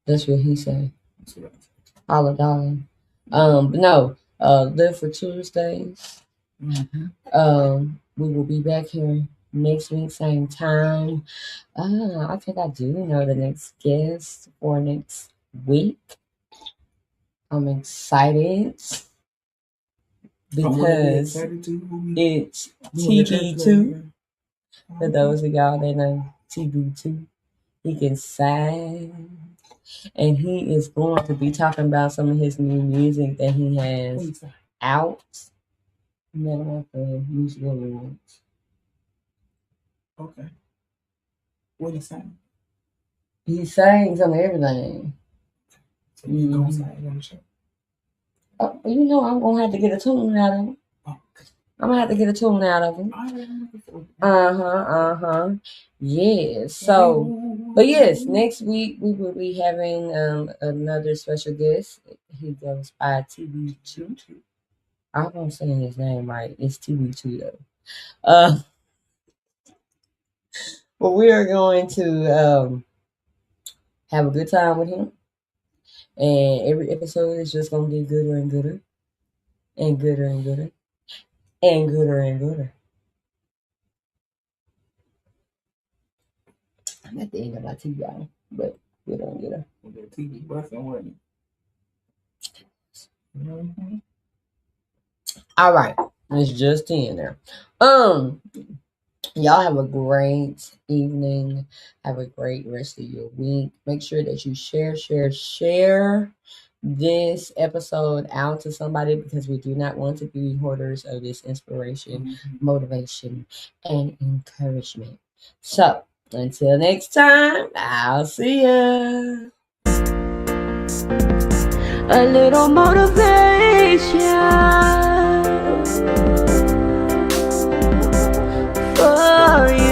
That's what he said. that's what I say. Holla, darling. But no. Live for Tuesdays. We will be back here next week, same time. I think I do know the next guest for next week. I'm excited I'm gonna be because excited too. it's You want to change the name TB2. again? For those of y'all that know TB2, he can sing, and he is going to be talking about some of his new music that he has out. None of the music awards. Okay. What he saying? He sings on everything. So you gonna sing on the show? You know, I'm gonna have to get a tune out of him. Oh. I'm gonna have to get a tune out of him. Yeah. So, but yes, next week we will be having another special guest. He goes by TB2. I hope I'm saying his name right. It's TB2 though. But we are going to have a good time with him, and every episode is just gonna get gooder and gooder, and gooder and gooder, and gooder and gooder. I'm at the end of my tea, y'all, but we don't get her. The TV busting, wasn't it? All right, it's just in there. Y'all have a great evening. Have a great rest of your week. Make sure that you share this episode out to somebody because we do not want to be hoarders of this inspiration, motivation, and encouragement. So, until next time, I'll see ya. A little motivation for you.